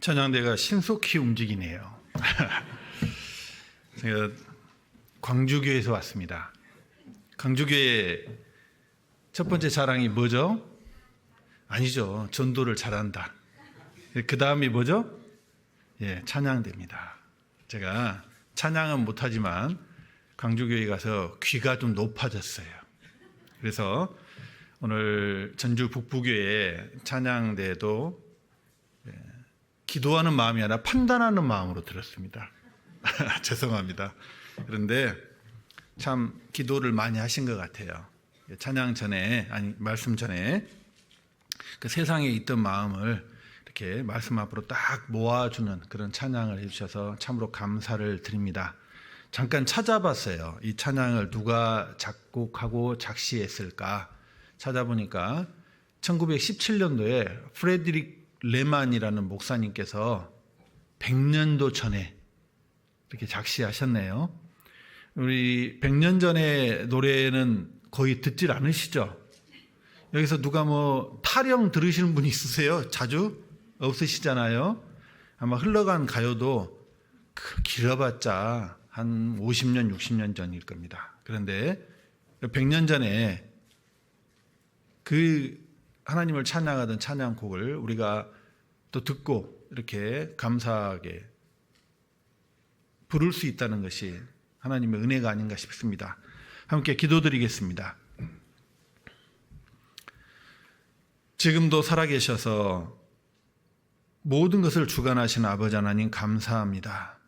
찬양대가 신속히 움직이네요. 제가 광주교회에서 왔습니다. 광주교회 첫 번째 자랑이 뭐죠? 아니죠. 전도를 잘한다. 그 다음이 뭐죠? 찬양대입니다. 제가 찬양은 못하지만 광주교회 가서 귀가 좀 높아졌어요. 그래서 오늘 전주 북부교회 찬양대도 기도하는 마음이 아니라 판단하는 마음으로 들었습니다. 죄송합니다. 그런데 참 기도를 많이 하신 것 같아요. 찬양 전에, 말씀 전에 그 세상에 있던 마음을 이렇게 말씀 앞으로 딱 모아주는 그런 찬양을 해주셔서 참으로 감사를 드립니다. 잠깐 찾아봤어요. 이 찬양을 누가 작곡하고 작시했을까 찾아보니까 1917년도에 프레드릭 레만이라는 목사님께서 100년도 전에 이렇게 작시하셨네요. 우리 100년 전의 노래는 거의 듣질 않으시죠? 여기서 누가 타령 들으시는 분이 있으세요? 자주? 없으시잖아요. 아마 흘러간 가요도 길어봤자 한 50년, 60년 전일 겁니다. 그런데 100년 전에 그 하나님을 찬양하던 찬양곡을 우리가 또 듣고 이렇게 감사하게 부를 수 있다는 것이 하나님의 은혜가 아닌가 싶습니다. 함께 기도드리겠습니다. 지금도 살아계셔서 모든 것을 주관하시는 아버지 하나님 감사합니다.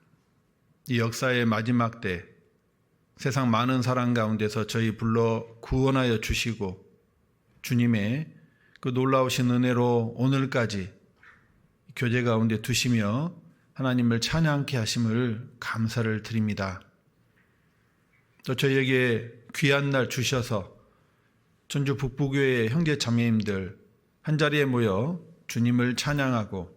이 역사의 마지막 때 세상 많은 사람 가운데서 저희 불러 구원하여 주시고 주님의 그 놀라우신 은혜로 오늘까지 교제 가운데 두시며 하나님을 찬양케 하심을 감사를 드립니다. 또 저희에게 귀한 날 주셔서 전주 북부교회 형제 자매님들 한자리에 모여 주님을 찬양하고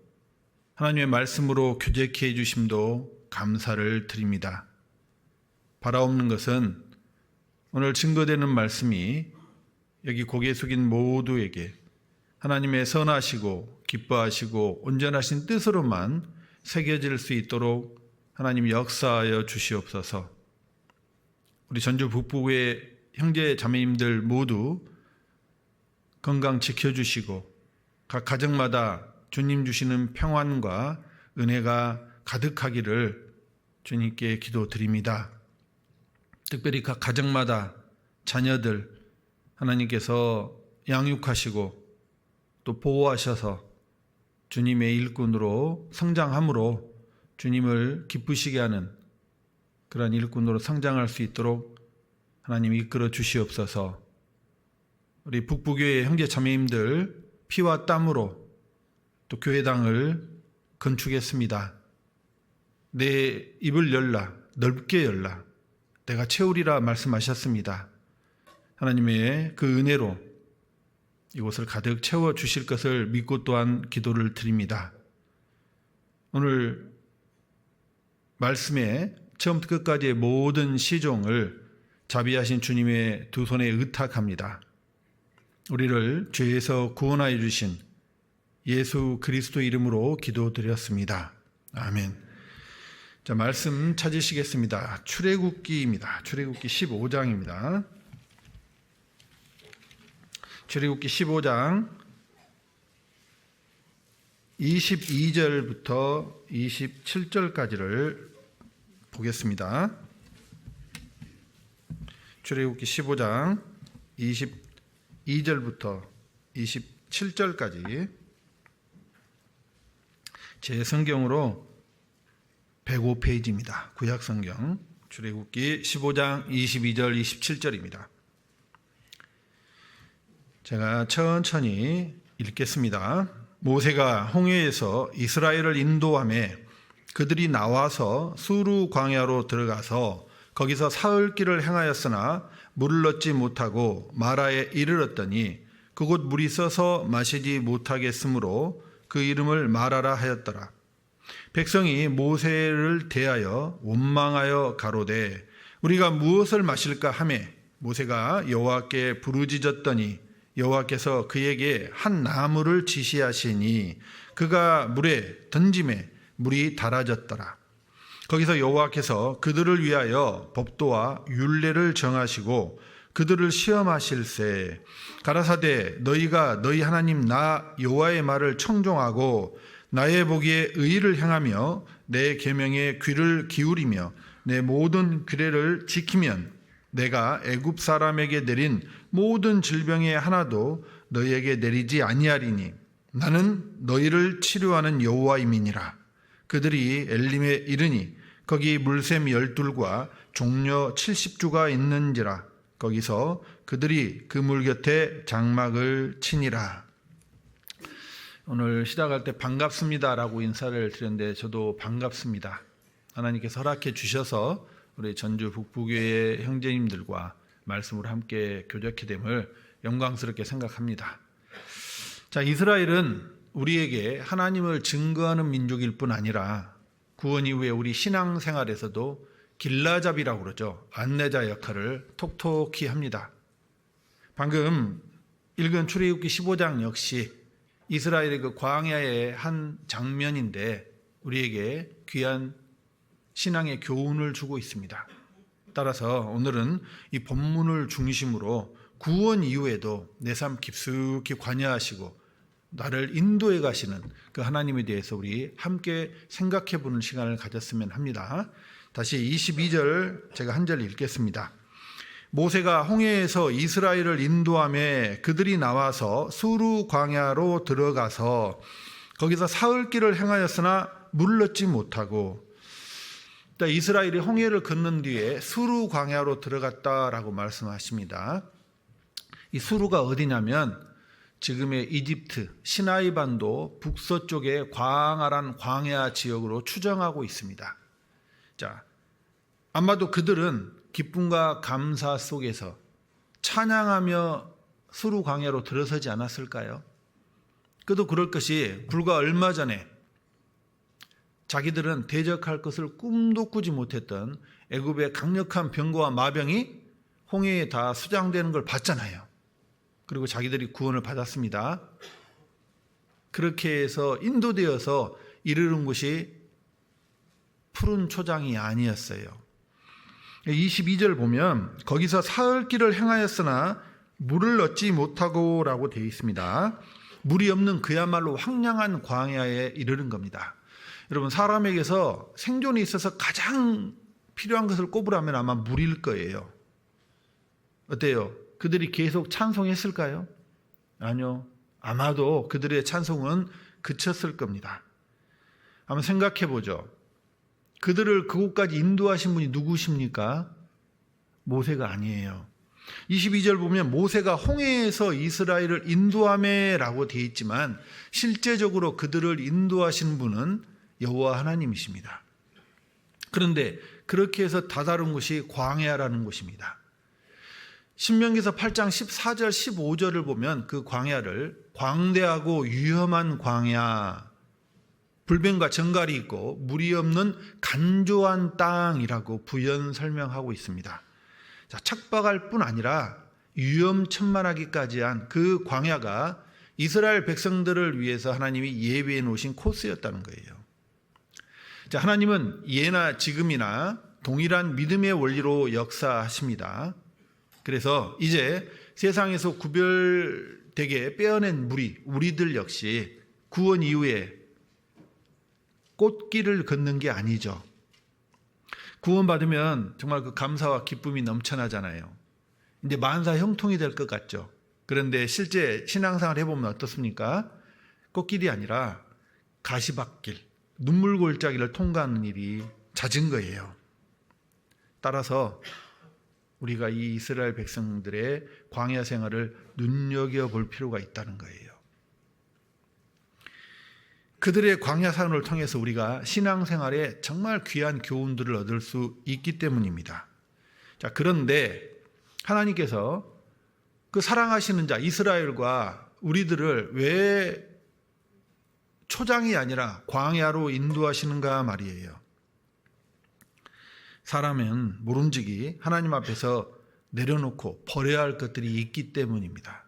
하나님의 말씀으로 교제케 해주심도 감사를 드립니다. 바라옵는 것은 오늘 증거되는 말씀이 여기 고개 숙인 모두에게 하나님의 선하시고 기뻐하시고 온전하신 뜻으로만 새겨질 수 있도록 하나님 역사하여 주시옵소서. 우리 전주 북부의 형제 자매님들 모두 건강 지켜주시고 각 가정마다 주님 주시는 평안과 은혜가 가득하기를 주님께 기도드립니다. 특별히 각 가정마다 자녀들 하나님께서 양육하시고 또 보호하셔서 주님의 일꾼으로 성장함으로 주님을 기쁘시게 하는 그런 일꾼으로 성장할 수 있도록 하나님 이끌어 주시옵소서. 우리 북부교회 형제 자매님들 피와 땀으로 또 교회당을 건축했습니다. 내 입을 열라, 넓게 열라, 내가 채우리라 말씀하셨습니다. 하나님의 그 은혜로 이곳을 가득 채워주실 것을 믿고 또한 기도를 드립니다. 오늘 말씀에 처음부터 끝까지의 모든 시종을 자비하신 주님의 두 손에 의탁합니다. 우리를 죄에서 구원하여 주신 예수 그리스도 이름으로 기도드렸습니다. 아멘. 자, 말씀 찾으시겠습니다. 출애굽기입니다. 출애굽기 15장입니다. 출애굽기 15장 22절부터 27절까지를 보겠습니다. 출애굽기 15장 22절부터 27절까지 제 성경으로 105페이지입니다. 구약 성경 출애굽기 15장 22절 27절입니다. 제가 천천히 읽겠습니다. 모세가 홍해에서 이스라엘을 인도하며 그들이 나와서 수르 광야로 들어가서 거기서 사흘길을 행하였으나 물을 얻지 못하고 마라에 이르렀더니 그곳 물이 써서 마시지 못하겠으므로 그 이름을 마라라 하였더라. 백성이 모세를 대하여 원망하여 가로되 우리가 무엇을 마실까 하며 모세가 여호와께 부르짖었더니 여호와께서 그에게 한 나무를 지시하시니 그가 물에 던짐에 물이 달아졌더라. 거기서 여호와께서 그들을 위하여 법도와 율례를 정하시고 그들을 시험하실세. 가라사대 너희가 너희 하나님 나 여호와의 말을 청종하고 나의 보기에 의를 행하며 내 계명에 귀를 기울이며 내 모든 규례를 지키면 내가 애굽 사람에게 내린 모든 질병의 하나도 너희에게 내리지 아니하리니 나는 너희를 치료하는 여호와임이니라. 그들이 엘림에 이르니 거기 물샘 12과 종려 70주가 있는지라. 거기서 그들이 그 물 곁에 장막을 치니라. 오늘 시작할 때 반갑습니다라고 인사를 드렸는데 저도 반갑습니다. 하나님께서 허락해 주셔서 우리 전주 북부교회 형제님들과 말씀으로 함께 교제하게 됨을 영광스럽게 생각합니다. 자, 이스라엘은 우리에게 하나님을 증거하는 민족일 뿐 아니라 구원 이후에 우리 신앙생활에서도 길라잡이라고 그러죠. 안내자 역할을 톡톡히 합니다. 방금 읽은 출애굽기 15장 역시 이스라엘의 그 광야의 한 장면인데 우리에게 귀한 신앙의 교훈을 주고 있습니다. 따라서 오늘은 이 본문을 중심으로 구원 이후에도 내 삶 깊숙이 관여하시고 나를 인도해 가시는 그 하나님에 대해서 우리 함께 생각해 보는 시간을 가졌으면 합니다. 다시 22절 제가 한 절 읽겠습니다. 모세가 홍해에서 이스라엘을 인도하며 그들이 나와서 수르 광야로 들어가서 거기서 사흘 길을 행하였으나 물을 얻지 못하고, 이스라엘이 홍해를 건넌 뒤에 수르 광야로 들어갔다라고 말씀하십니다. 이 수르가 어디냐면 지금의 이집트 시나이 반도 북서쪽의 광활한 광야 지역으로 추정하고 있습니다. 자, 아마도 그들은 기쁨과 감사 속에서 찬양하며 수르 광야로 들어서지 않았을까요? 그도 그럴 것이 불과 얼마 전에 자기들은 대적할 것을 꿈도 꾸지 못했던 애굽의 강력한 병거와 마병이 홍해에 다 수장되는 걸 봤잖아요. 그리고 자기들이 구원을 받았습니다. 그렇게 해서 인도되어서 이르는 곳이 푸른 초장이 아니었어요. 22절 보면 거기서 사흘 길을 행하였으나 물을 얻지 못하고 라고 되어 있습니다. 물이 없는 그야말로 황량한 광야에 이르는 겁니다. 여러분, 사람에게서 생존에 있어서 가장 필요한 것을 꼽으라면 아마 물일 거예요. 어때요? 그들이 계속 찬송했을까요? 아니요. 아마도 그들의 찬송은 그쳤을 겁니다. 한번 생각해 보죠. 그들을 그곳까지 인도하신 분이 누구십니까? 모세가 아니에요. 22절 보면 모세가 홍해에서 이스라엘을 인도하매라고 되어 있지만 실제적으로 그들을 인도하신 분은 여호와 하나님이십니다. 그런데 그렇게 해서 다다른 곳이 광야라는 곳입니다. 신명기서 8장 14절 15절을 보면 그 광야를 광대하고 위험한 광야, 불뱀과 정갈이 있고 물이 없는 간조한 땅이라고 부연 설명하고 있습니다. 자, 척박할 뿐 아니라 위험천만하기까지 한 그 광야가 이스라엘 백성들을 위해서 하나님이 예비해 놓으신 코스였다는 거예요. 자, 하나님은 예나 지금이나 동일한 믿음의 원리로 역사하십니다. 그래서 이제 세상에서 구별되게 빼어낸 우리들 역시 구원 이후에 꽃길을 걷는 게 아니죠. 구원받으면 정말 그 감사와 기쁨이 넘쳐나잖아요. 이제 만사 형통이 될 것 같죠. 그런데 실제 신앙생활 해보면 어떻습니까? 꽃길이 아니라 가시밭길, 눈물 골짜기를 통과하는 일이 잦은 거예요. 따라서 우리가 이 이스라엘 백성들의 광야 생활을 눈여겨볼 필요가 있다는 거예요. 그들의 광야 생활을 통해서 우리가 신앙생활에 정말 귀한 교훈들을 얻을 수 있기 때문입니다. 자, 그런데 하나님께서 그 사랑하시는 자 이스라엘과 우리들을 왜 초장이 아니라 광야로 인도하시는가 말이에요. 사람은 모름지기 하나님 앞에서 내려놓고 버려야 할 것들이 있기 때문입니다.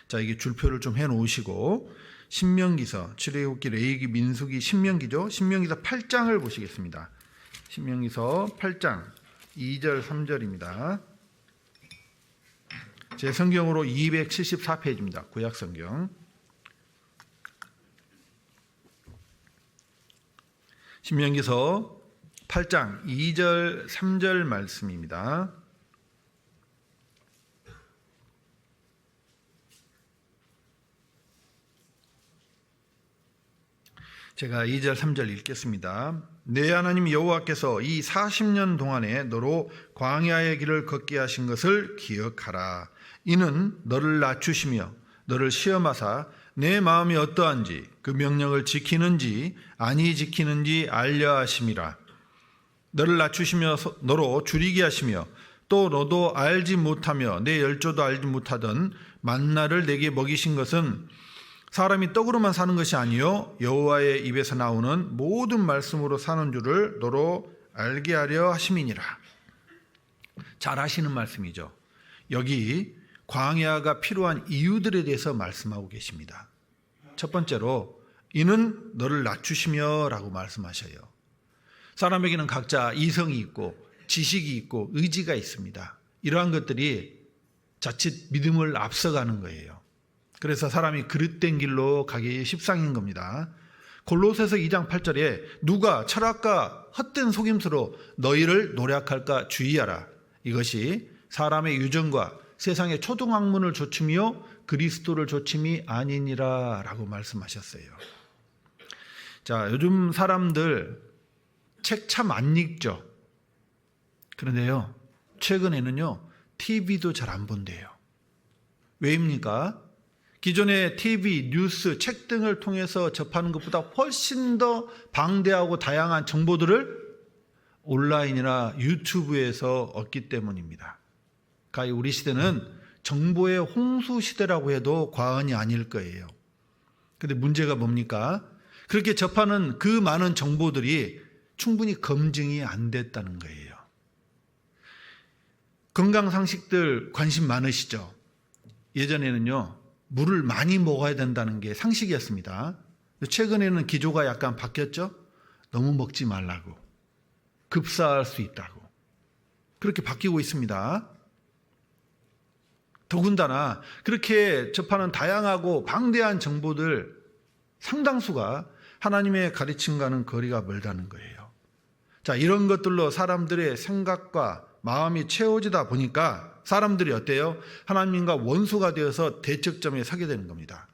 자, 이게 줄표를 좀 해놓으시고 신명기서, 출애굽기, 레위기, 민수기, 신명기죠. 신명기서 8장을 보시겠습니다. 신명기서 8장 2절 3절입니다. 제 성경으로 274페이지입니다. 구약 성경. 신명기서 8장 2절 3절 말씀입니다. 제가 2절 3절 읽겠습니다. 내 하나님 여호와께서 이 40년 동안에 너로 광야의 길을 걷게 하신 것을 기억하라. 이는 너를 낮추시며 너를 시험하사 내 마음이 어떠한지 그 명령을 지키는지 아니 지키는지 알려 하심이라. 너를 낮추시며 너로 줄이게 하시며 또 너도 알지 못하며 내 열조도 알지 못하던 만나를 내게 먹이신 것은 사람이 떡으로만 사는 것이 아니요 여호와의 입에서 나오는 모든 말씀으로 사는 줄을 너로 알게 하려 하심이니라. 잘 아시는 말씀이죠. 여기 광야가 필요한 이유들에 대해서 말씀하고 계십니다. 첫 번째로 이는 너를 낮추시며 라고 말씀하셔요. 사람에게는 각자 이성이 있고 지식이 있고 의지가 있습니다. 이러한 것들이 자칫 믿음을 앞서가는 거예요. 그래서 사람이 그릇된 길로 가기 십상인 겁니다. 골로새서 2장 8절에 누가 철학과 헛된 속임수로 너희를 노략할까 주의하라. 이것이 사람의 유전과 세상의 초등학문을 조침이요 그리스도를 조침이 아니니라 라고 말씀하셨어요. 자, 요즘 사람들 책 참 안 읽죠. 그런데요, 최근에는요 TV도 잘 안 본대요. 왜입니까? 기존의 TV, 뉴스, 책 등을 통해서 접하는 것보다 훨씬 더 방대하고 다양한 정보들을 온라인이나 유튜브에서 얻기 때문입니다. 그러니까 우리 시대는 정보의 홍수 시대라고 해도 과언이 아닐 거예요. 그런데 문제가 뭡니까? 그렇게 접하는 그 많은 정보들이 충분히 검증이 안 됐다는 거예요. 건강 상식들 관심 많으시죠? 예전에는요 물을 많이 먹어야 된다는 게 상식이었습니다. 최근에는 기조가 약간 바뀌었죠? 너무 먹지 말라고, 급사할 수 있다고 그렇게 바뀌고 있습니다. 더군다나 그렇게 접하는 다양하고 방대한 정보들 상당수가 하나님의 가르침과는 거리가 멀다는 거예요. 자, 이런 것들로 사람들의 생각과 마음이 채워지다 보니까 사람들이 어때요? 하나님과 원수가 되어서 대척점에 서게 되는 겁니다.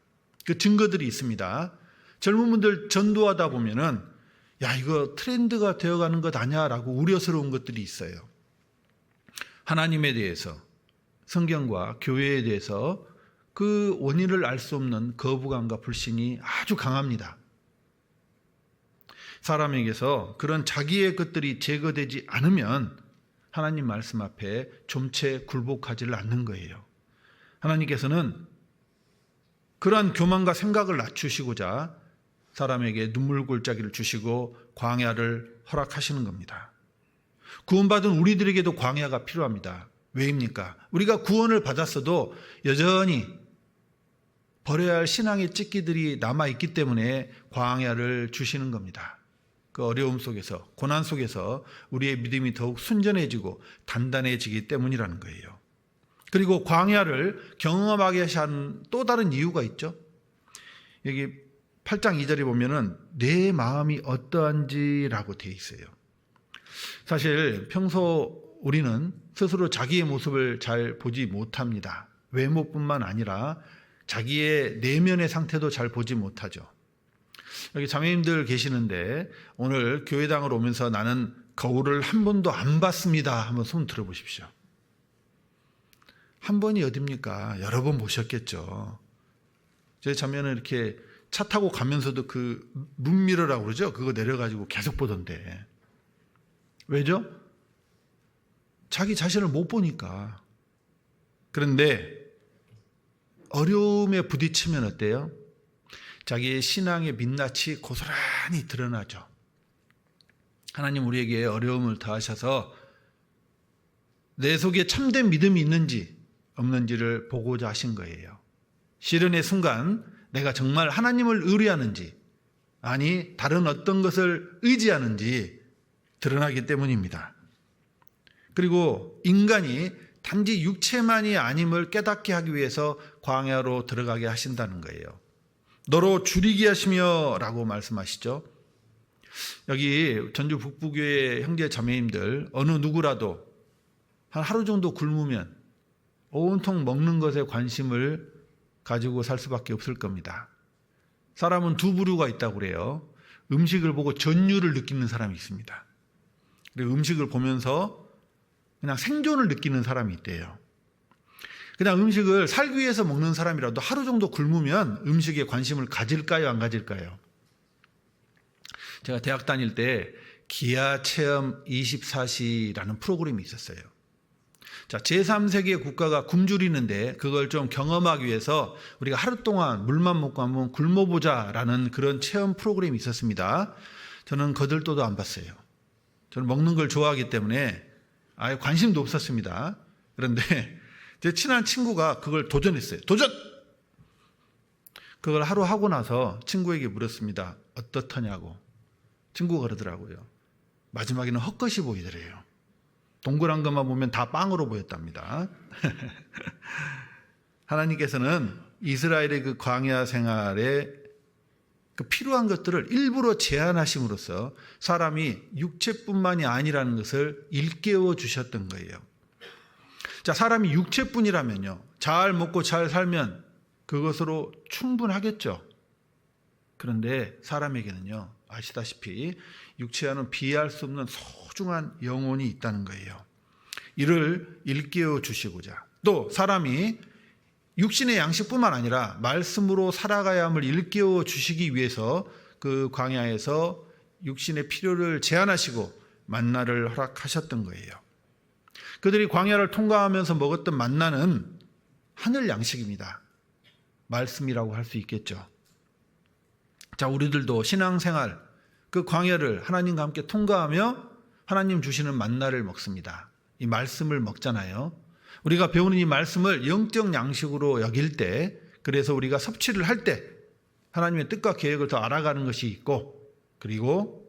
그 증거들이 있습니다. 젊은 분들 전도하다 보면은 야, 이거 트렌드가 되어가는 것 아니야라고 우려스러운 것들이 있어요. 하나님에 대해서, 성경과 교회에 대해서 그 원인을 알 수 없는 거부감과 불신이 아주 강합니다. 사람에게서 그런 자기의 것들이 제거되지 않으면 하나님 말씀 앞에 좀채 굴복하지를 않는 거예요. 하나님께서는 그러한 교만과 생각을 낮추시고자 사람에게 눈물 골짜기를 주시고 광야를 허락하시는 겁니다. 구원받은 우리들에게도 광야가 필요합니다. 왜입니까? 우리가 구원을 받았어도 여전히 버려야 할 신앙의 찢기들이 남아있기 때문에 광야를 주시는 겁니다. 그 어려움 속에서, 고난 속에서 우리의 믿음이 더욱 순전해지고 단단해지기 때문이라는 거예요. 그리고 광야를 경험하게 한 또 다른 이유가 있죠. 여기 8장 2절에 보면은 내 마음이 어떠한지라고 되어 있어요. 사실 평소 우리는 스스로 자기의 모습을 잘 보지 못합니다. 외모뿐만 아니라 자기의 내면의 상태도 잘 보지 못하죠. 여기 자매님들 계시는데 오늘 교회당을 오면서 나는 거울을 한 번도 안 봤습니다. 한번 손 들어보십시오. 한 번이 어딥니까? 여러 번 보셨겠죠. 제 자매는 이렇게 차 타고 가면서도 그 문미러라고 그러죠. 그거 내려가지고 계속 보던데. 왜죠? 자기 자신을 못 보니까. 그런데 어려움에 부딪히면 어때요? 자기의 신앙의 민낯이 고스란히 드러나죠. 하나님 우리에게 어려움을 더하셔서 내 속에 참된 믿음이 있는지 없는지를 보고자 하신 거예요. 시련의 순간 내가 정말 하나님을 의뢰하는지 아니 다른 어떤 것을 의지하는지 드러나기 때문입니다. 그리고 인간이 단지 육체만이 아님을 깨닫게 하기 위해서 광야로 들어가게 하신다는 거예요. 너로 줄이게 하시며 라고 말씀하시죠. 여기 전주 북부교회 형제 자매님들 어느 누구라도 한 하루 정도 굶으면 온통 먹는 것에 관심을 가지고 살 수밖에 없을 겁니다. 사람은 두 부류가 있다고 그래요. 음식을 보고 전율을 느끼는 사람이 있습니다. 그리고 음식을 보면서 그냥 생존을 느끼는 사람이 있대요. 그냥 음식을 살기 위해서 먹는 사람이라도 하루 정도 굶으면 음식에 관심을 가질까요, 안 가질까요? 제가 대학 다닐 때 기아 체험 24시라는 프로그램이 있었어요. 자, 제3세계 국가가 굶주리는데 그걸 좀 경험하기 위해서 우리가 하루 동안 물만 먹고 한번 굶어보자라는 그런 체험 프로그램이 있었습니다. 저는 거들떠도 안 봤어요. 저는 먹는 걸 좋아하기 때문에 아예 관심도 없었습니다. 그런데 제 친한 친구가 그걸 도전했어요. 도전! 그걸 하루 하고 나서 친구에게 물었습니다. 어떻더냐고. 친구가 그러더라고요. 마지막에는 헛것이 보이더래요. 동그란 것만 보면 다 빵으로 보였답니다. 하나님께서는 이스라엘의 그 광야 생활에 그 필요한 것들을 일부러 제한하심으로써 사람이 육체뿐만이 아니라는 것을 일깨워 주셨던 거예요. 자, 사람이 육체뿐이라면요, 잘 먹고 잘 살면 그것으로 충분하겠죠. 그런데 사람에게는요, 아시다시피 육체와는 비할 수 없는 소중한 영혼이 있다는 거예요. 이를 일깨워 주시고자, 또 사람이 육신의 양식뿐만 아니라 말씀으로 살아가야 함을 일깨워 주시기 위해서 그 광야에서 육신의 필요를 제한하시고 만나를 허락하셨던 거예요. 그들이 광야를 통과하면서 먹었던 만나는 하늘 양식입니다. 말씀이라고 할 수 있겠죠. 자, 우리들도 신앙생활 그 광야를 하나님과 함께 통과하며 하나님 주시는 만나를 먹습니다. 이 말씀을 먹잖아요. 우리가 배우는 이 말씀을 영적 양식으로 여길 때, 그래서 우리가 섭취를 할 때 하나님의 뜻과 계획을 더 알아가는 것이 있고, 그리고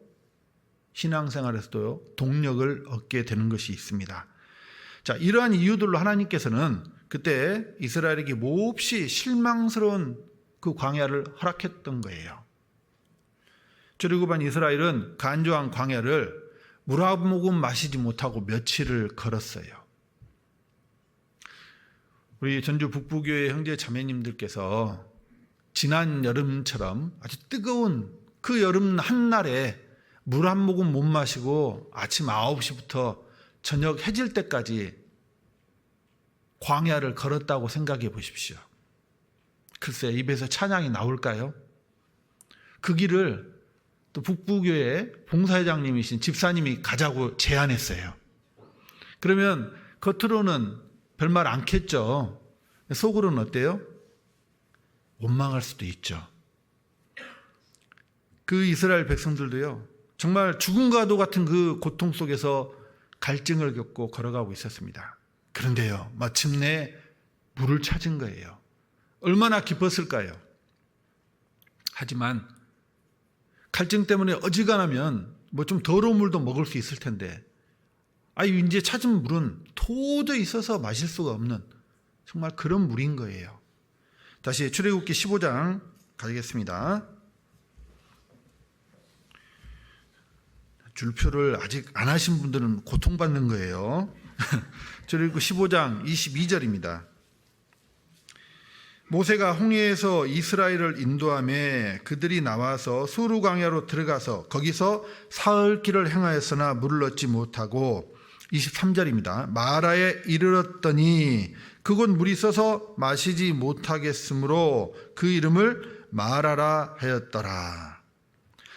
신앙생활에서도 동력을 얻게 되는 것이 있습니다. 자, 이러한 이유들로 하나님께서는 그때 이스라엘에게 몹시 실망스러운 그 광야를 허락했던 거예요. 출애굽한 이스라엘은 간조한 광야를 물 한 모금 마시지 못하고 며칠을 걸었어요. 우리 전주 북부교회 형제 자매님들께서 지난 여름처럼 아주 뜨거운 그 여름 한날에 물 한 모금 못 마시고 아침 9시부터 저녁 해질 때까지 광야를 걸었다고 생각해 보십시오. 글쎄, 입에서 찬양이 나올까요? 그 길을 또 북부교회 봉사회장님이신 집사님이 가자고 제안했어요. 그러면 겉으로는 별말 않겠죠. 속으로는 어때요? 원망할 수도 있죠. 그 이스라엘 백성들도요, 정말 죽음과도 같은 그 고통 속에서 갈증을 겪고 걸어가고 있었습니다. 그런데요, 마침내 물을 찾은 거예요. 얼마나 기뻤을까요? 하지만 갈증 때문에 어지간하면 뭐 좀 더러운 물도 먹을 수 있을 텐데, 이제 찾은 물은 도저히 있어서 마실 수가 없는 정말 그런 물인 거예요. 다시 출애굽기 15장 가겠습니다. 줄표를 아직 안 하신 분들은 고통받는 거예요. 출애굽기 15장 22절입니다. 모세가 홍해에서 이스라엘을 인도하며 그들이 나와서 수르 광야로 들어가서 거기서 사흘 길을 행하였으나 물을 얻지 못하고, 23절입니다. 마라에 이르렀더니 그곳 물이 써서 마시지 못하겠으므로 그 이름을 마라라 하였더라.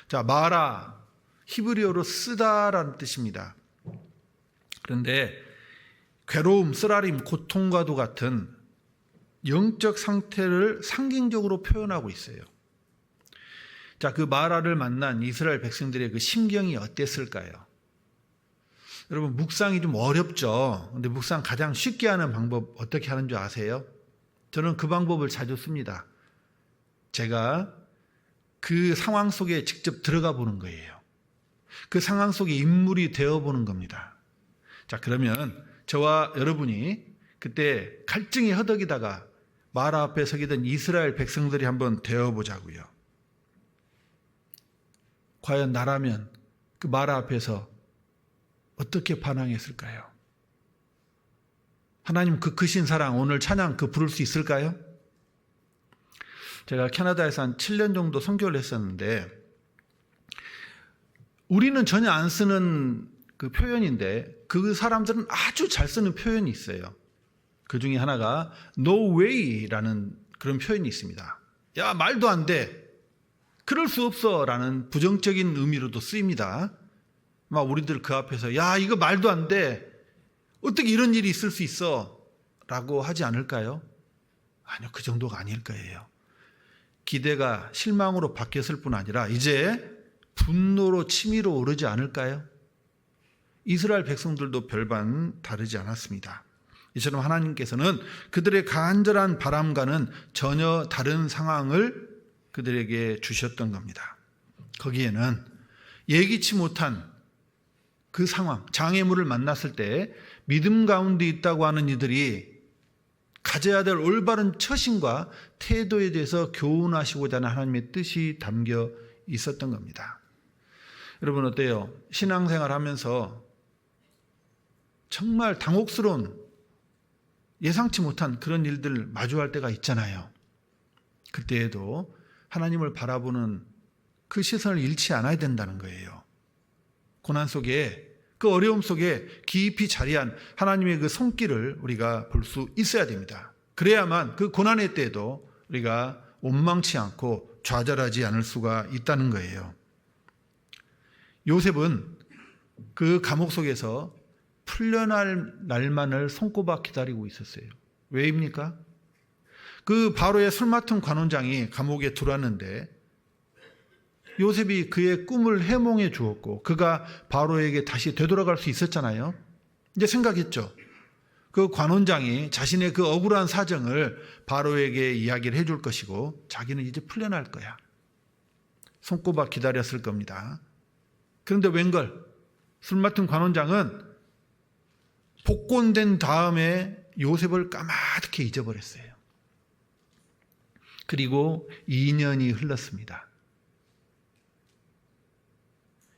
자, 마라 히브리어로 쓰다라는 뜻입니다. 그런데 괴로움, 쓰라림, 고통과도 같은 영적 상태를 상징적으로 표현하고 있어요. 자, 그 마라를 만난 이스라엘 백성들의 그 심경이 어땠을까요? 여러분, 묵상이 좀 어렵죠. 근데 묵상 가장 쉽게 하는 방법 어떻게 하는 줄 아세요? 저는 그 방법을 자주 씁니다. 제가 그 상황 속에 직접 들어가 보는 거예요. 그 상황 속에 인물이 되어 보는 겁니다. 자, 그러면 저와 여러분이 그때 갈증이 허덕이다가 마라 앞에 서기던 이스라엘 백성들이 한번 되어 보자고요. 과연 나라면 그 마라 앞에서 어떻게 반항했을까요? 하나님 그 크신 사랑 오늘 찬양 그 부를 수 있을까요? 제가 캐나다에서 한 7년 정도 선교를 했었는데 우리는 전혀 안 쓰는 그 표현인데 그 사람들은 아주 잘 쓰는 표현이 있어요. 그 중에 하나가 no way라는 그런 표현이 있습니다. 야, 말도 안 돼. 그럴 수 없어 라는 부정적인 의미로도 쓰입니다. 막 우리들 그 앞에서 야, 이거 말도 안 돼. 어떻게 이런 일이 있을 수 있어? 라고 하지 않을까요? 아니요, 그 정도가 아닐 거예요. 기대가 실망으로 바뀌었을 뿐 아니라 이제 분노로 치밀어 오르지 않을까요? 이스라엘 백성들도 별반 다르지 않았습니다. 이처럼 하나님께서는 그들의 간절한 바람과는 전혀 다른 상황을 그들에게 주셨던 겁니다. 거기에는 예기치 못한 그 상황, 장애물을 만났을 때 믿음 가운데 있다고 하는 이들이 가져야 될 올바른 처신과 태도에 대해서 교훈하시고자 하는 하나님의 뜻이 담겨 있었던 겁니다. 여러분 어때요? 신앙생활 하면서 정말 당혹스러운 예상치 못한 그런 일들을 마주할 때가 있잖아요. 그때에도 하나님을 바라보는 그 시선을 잃지 않아야 된다는 거예요. 고난 속에 그 어려움 속에 깊이 자리한 하나님의 그 손길을 우리가 볼 수 있어야 됩니다. 그래야만 그 고난의 때에도 우리가 원망치 않고 좌절하지 않을 수가 있다는 거예요. 요셉은 그 감옥 속에서 풀려날 날만을 손꼽아 기다리고 있었어요. 왜입니까? 그 바로의 술 맡은 관원장이 감옥에 들어왔는데 요셉이 그의 꿈을 해몽해 주었고 그가 바로에게 다시 되돌아갈 수 있었잖아요. 이제 생각했죠. 그 관원장이 자신의 그 억울한 사정을 바로에게 이야기를 해줄 것이고 자기는 이제 풀려날 거야. 손꼽아 기다렸을 겁니다. 그런데 웬걸 술 맡은 관원장은 복권된 다음에 요셉을 까맣게 잊어버렸어요. 그리고 2년이 흘렀습니다.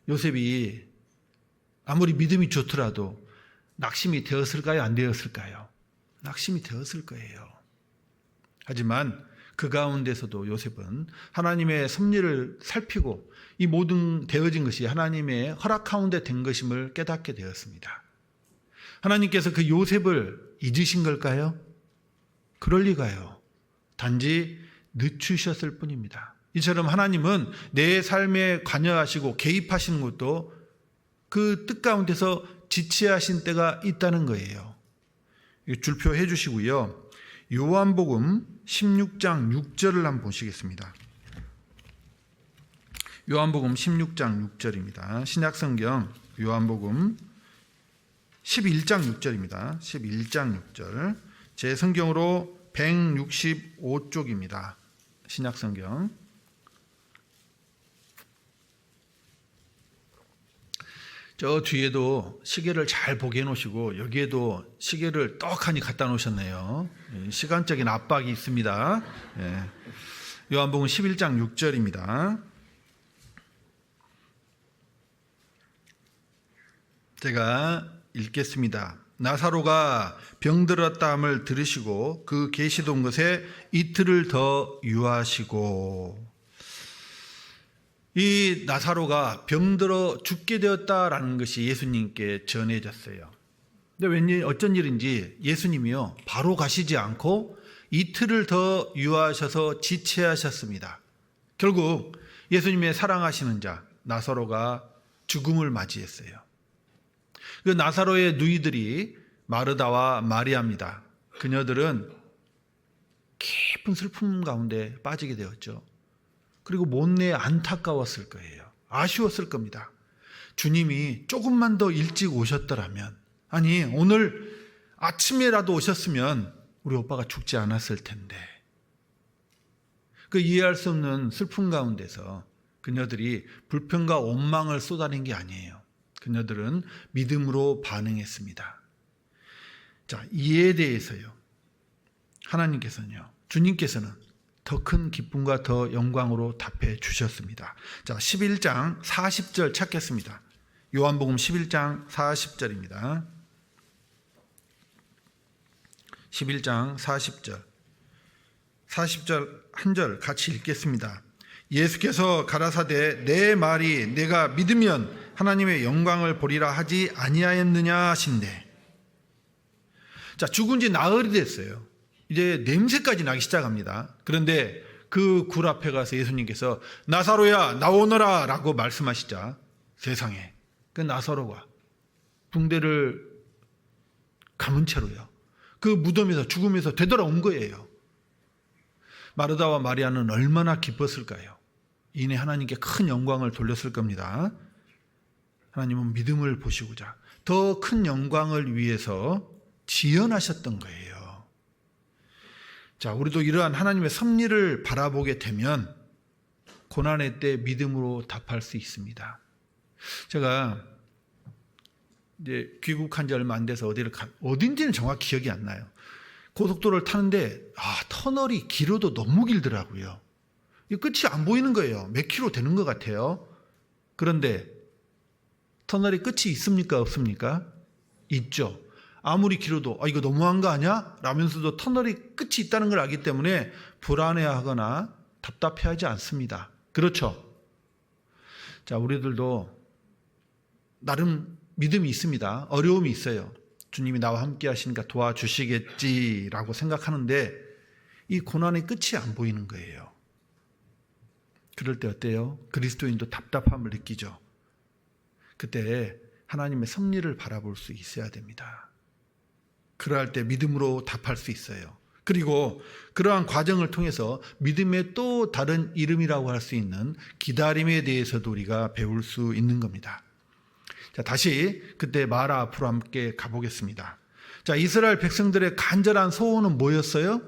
요셉이 아무리 믿음이 좋더라도 낙심이 되었을까요? 안 되었을까요? 낙심이 되었을 거예요. 하지만 그 가운데서도 요셉은 하나님의 섭리를 살피고 이 모든 되어진 것이 하나님의 허락 가운데 된 것임을 깨닫게 되었습니다. 하나님께서 그 요셉을 잊으신 걸까요? 그럴 리가요. 단지 늦추셨을 뿐입니다. 이처럼 하나님은 내 삶에 관여하시고 개입하시는 것도 그 뜻 가운데서 지체하신 때가 있다는 거예요. 줄표해 주시고요. 요한복음 16장 6절을 한번 보시겠습니다. 요한복음 16장 6절입니다. 신약성경 요한복음 11장 6절입니다. 11장 6절. 제 성경으로 165쪽입니다. 신약성경. 저 뒤에도 시계를 잘 보게 해놓으시고 여기에도 시계를 떡하니 갖다 놓으셨네요. 시간적인 압박이 있습니다. 요한복음 11장 6절입니다. 제가 읽겠습니다. 나사로가 병들었다 함을 들으시고 그 계시던 곳에 이틀을 더 유하시고. 이 나사로가 병들어 죽게 되었다라는 것이 예수님께 전해졌어요. 근데 어쩐 일인지 예수님이요 바로 가시지 않고 이틀을 더 유하셔서 지체하셨습니다. 결국 예수님의 사랑하시는 자 나사로가 죽음을 맞이했어요. 그 나사로의 누이들이 마르다와 마리아입니다. 그녀들은 깊은 슬픔 가운데 빠지게 되었죠. 그리고 못내 안타까웠을 거예요. 아쉬웠을 겁니다. 주님이 조금만 더 일찍 오셨더라면, 아니 오늘 아침에라도 오셨으면 우리 오빠가 죽지 않았을 텐데. 그 이해할 수 없는 슬픔 가운데서 그녀들이 불평과 원망을 쏟아낸 게 아니에요. 그녀들은 믿음으로 반응했습니다. 자, 이에 대해서요. 하나님께서는요. 주님께서는 더 큰 기쁨과 더 영광으로 답해 주셨습니다. 자, 11장 40절 찾겠습니다. 요한복음 11장 40절입니다. 11장 40절. 40절 한 절 같이 읽겠습니다. 예수께서 가라사대 내 말이 내가 믿으면 하나님의 영광을 보리라 하지 아니하였느냐 하신대. 자, 죽은 지 나흘이 됐어요. 이제 냄새까지 나기 시작합니다. 그런데 그 굴 앞에 가서 예수님께서 나사로야 나오너라 라고 말씀하시자 세상에 그 나사로가 붕대를 감은 채로요. 그 무덤에서 죽음에서 되돌아온 거예요. 마르다와 마리아는 얼마나 기뻤을까요? 이내 하나님께 큰 영광을 돌렸을 겁니다. 하나님은 믿음을 보시고자 더 큰 영광을 위해서 지연하셨던 거예요. 자, 우리도 이러한 하나님의 섭리를 바라보게 되면 고난의 때 믿음으로 답할 수 있습니다. 제가 이제 귀국한 지 얼마 안 돼서 어딘지는 정확히 기억이 안 나요. 고속도로를 타는데 터널이 길어도 너무 길더라고요. 끝이 안 보이는 거예요. 몇 킬로 되는 것 같아요. 그런데 터널이 끝이 있습니까? 없습니까? 있죠. 아무리 길어도 이거 너무한 거 아니야? 라면서도 터널이 끝이 있다는 걸 알기 때문에 불안해하거나 답답해하지 않습니다. 그렇죠? 자, 우리들도 나름 믿음이 있습니다. 어려움이 있어요. 주님이 나와 함께 하시니까 도와주시겠지라고 생각하는데 이 고난의 끝이 안 보이는 거예요. 그럴 때 어때요? 그리스도인도 답답함을 느끼죠. 그때 하나님의 섭리를 바라볼 수 있어야 됩니다. 그러할 때 믿음으로 답할 수 있어요. 그리고 그러한 과정을 통해서 믿음의 또 다른 이름이라고 할 수 있는 기다림에 대해서도 우리가 배울 수 있는 겁니다. 자, 다시 그때 마라 앞으로 함께 가보겠습니다. 자, 이스라엘 백성들의 간절한 소원은 뭐였어요?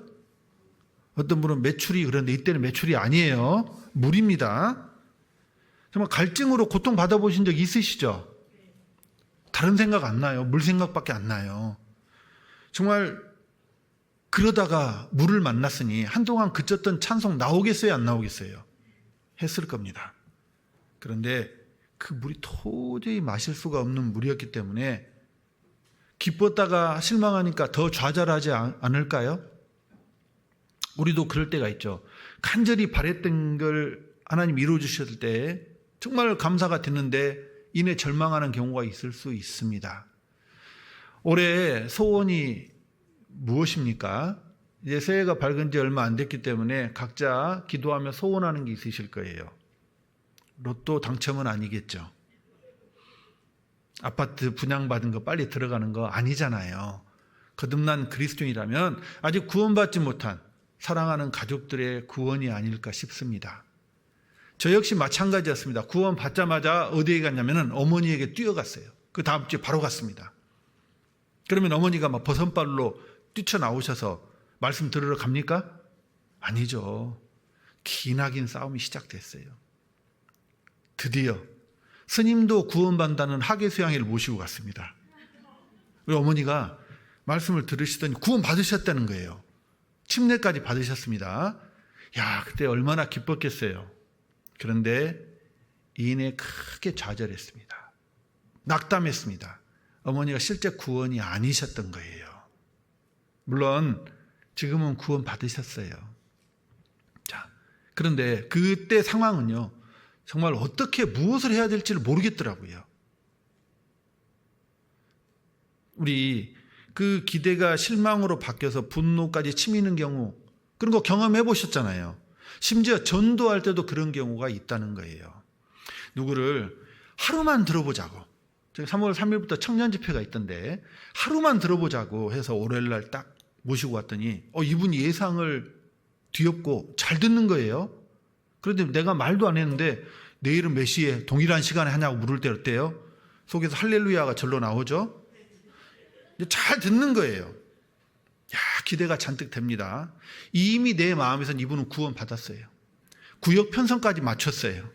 어떤 분은 메추리, 그런데 이때는 메추리 아니에요. 물입니다. 정말 갈증으로 고통 받아보신 적 있으시죠? 다른 생각 안 나요. 물 생각밖에 안 나요. 정말 그러다가 물을 만났으니 한동안 그쳤던 찬송 나오겠어요? 안 나오겠어요? 했을 겁니다. 그런데 그 물이 도저히 마실 수가 없는 물이었기 때문에 기뻤다가 실망하니까 더 좌절하지 않을까요? 우리도 그럴 때가 있죠. 간절히 바랬던 걸 하나님 이루어주셨을 때 정말 감사가 됐는데 이내 절망하는 경우가 있을 수 있습니다. 올해 소원이 무엇입니까? 이제 새해가 밝은 지 얼마 안 됐기 때문에 각자 기도하며 소원하는 게 있으실 거예요. 로또 당첨은 아니겠죠. 아파트 분양받은 거 빨리 들어가는 거 아니잖아요. 거듭난 그리스도인이라면 아직 구원받지 못한 사랑하는 가족들의 구원이 아닐까 싶습니다. 저 역시 마찬가지였습니다. 구원 받자마자 어디에 갔냐면 어머니에게 뛰어갔어요. 그 다음 주에 바로 갔습니다. 그러면 어머니가 막 버선발로 뛰쳐나오셔서 말씀 들으러 갑니까? 아니죠. 기나긴 싸움이 시작됐어요. 드디어 스님도 구원받는다는 하계수양회를 모시고 갔습니다. 우리 어머니가 말씀을 들으시더니 구원 받으셨다는 거예요. 침례까지 받으셨습니다. 야, 그때 얼마나 기뻤겠어요. 그런데 이내 크게 좌절했습니다. 낙담했습니다. 어머니가 실제 구원이 아니셨던 거예요. 물론 지금은 구원 받으셨어요. 자, 그런데 그때 상황은요, 정말 어떻게 무엇을 해야 될지를 모르겠더라고요. 우리 그 기대가 실망으로 바뀌어서 분노까지 치미는 경우, 그런 거 경험해 보셨잖아요. 심지어 전도할 때도 그런 경우가 있다는 거예요. 누구를 하루만 들어보자고, 3월 3일부터 청년 집회가 있던데 하루만 들어보자고 해서 월요일날 딱 모시고 왔더니 이분이 예상을 뒤엎고 잘 듣는 거예요. 그런데 내가 말도 안 했는데 내일은 몇 시에 동일한 시간에 하냐고 물을 때 어때요? 속에서 할렐루야가 절로 나오죠. 잘 듣는 거예요. 야, 기대가 잔뜩 됩니다. 이미 내 마음에선 이분은 구원 받았어요. 구역 편성까지 마쳤어요.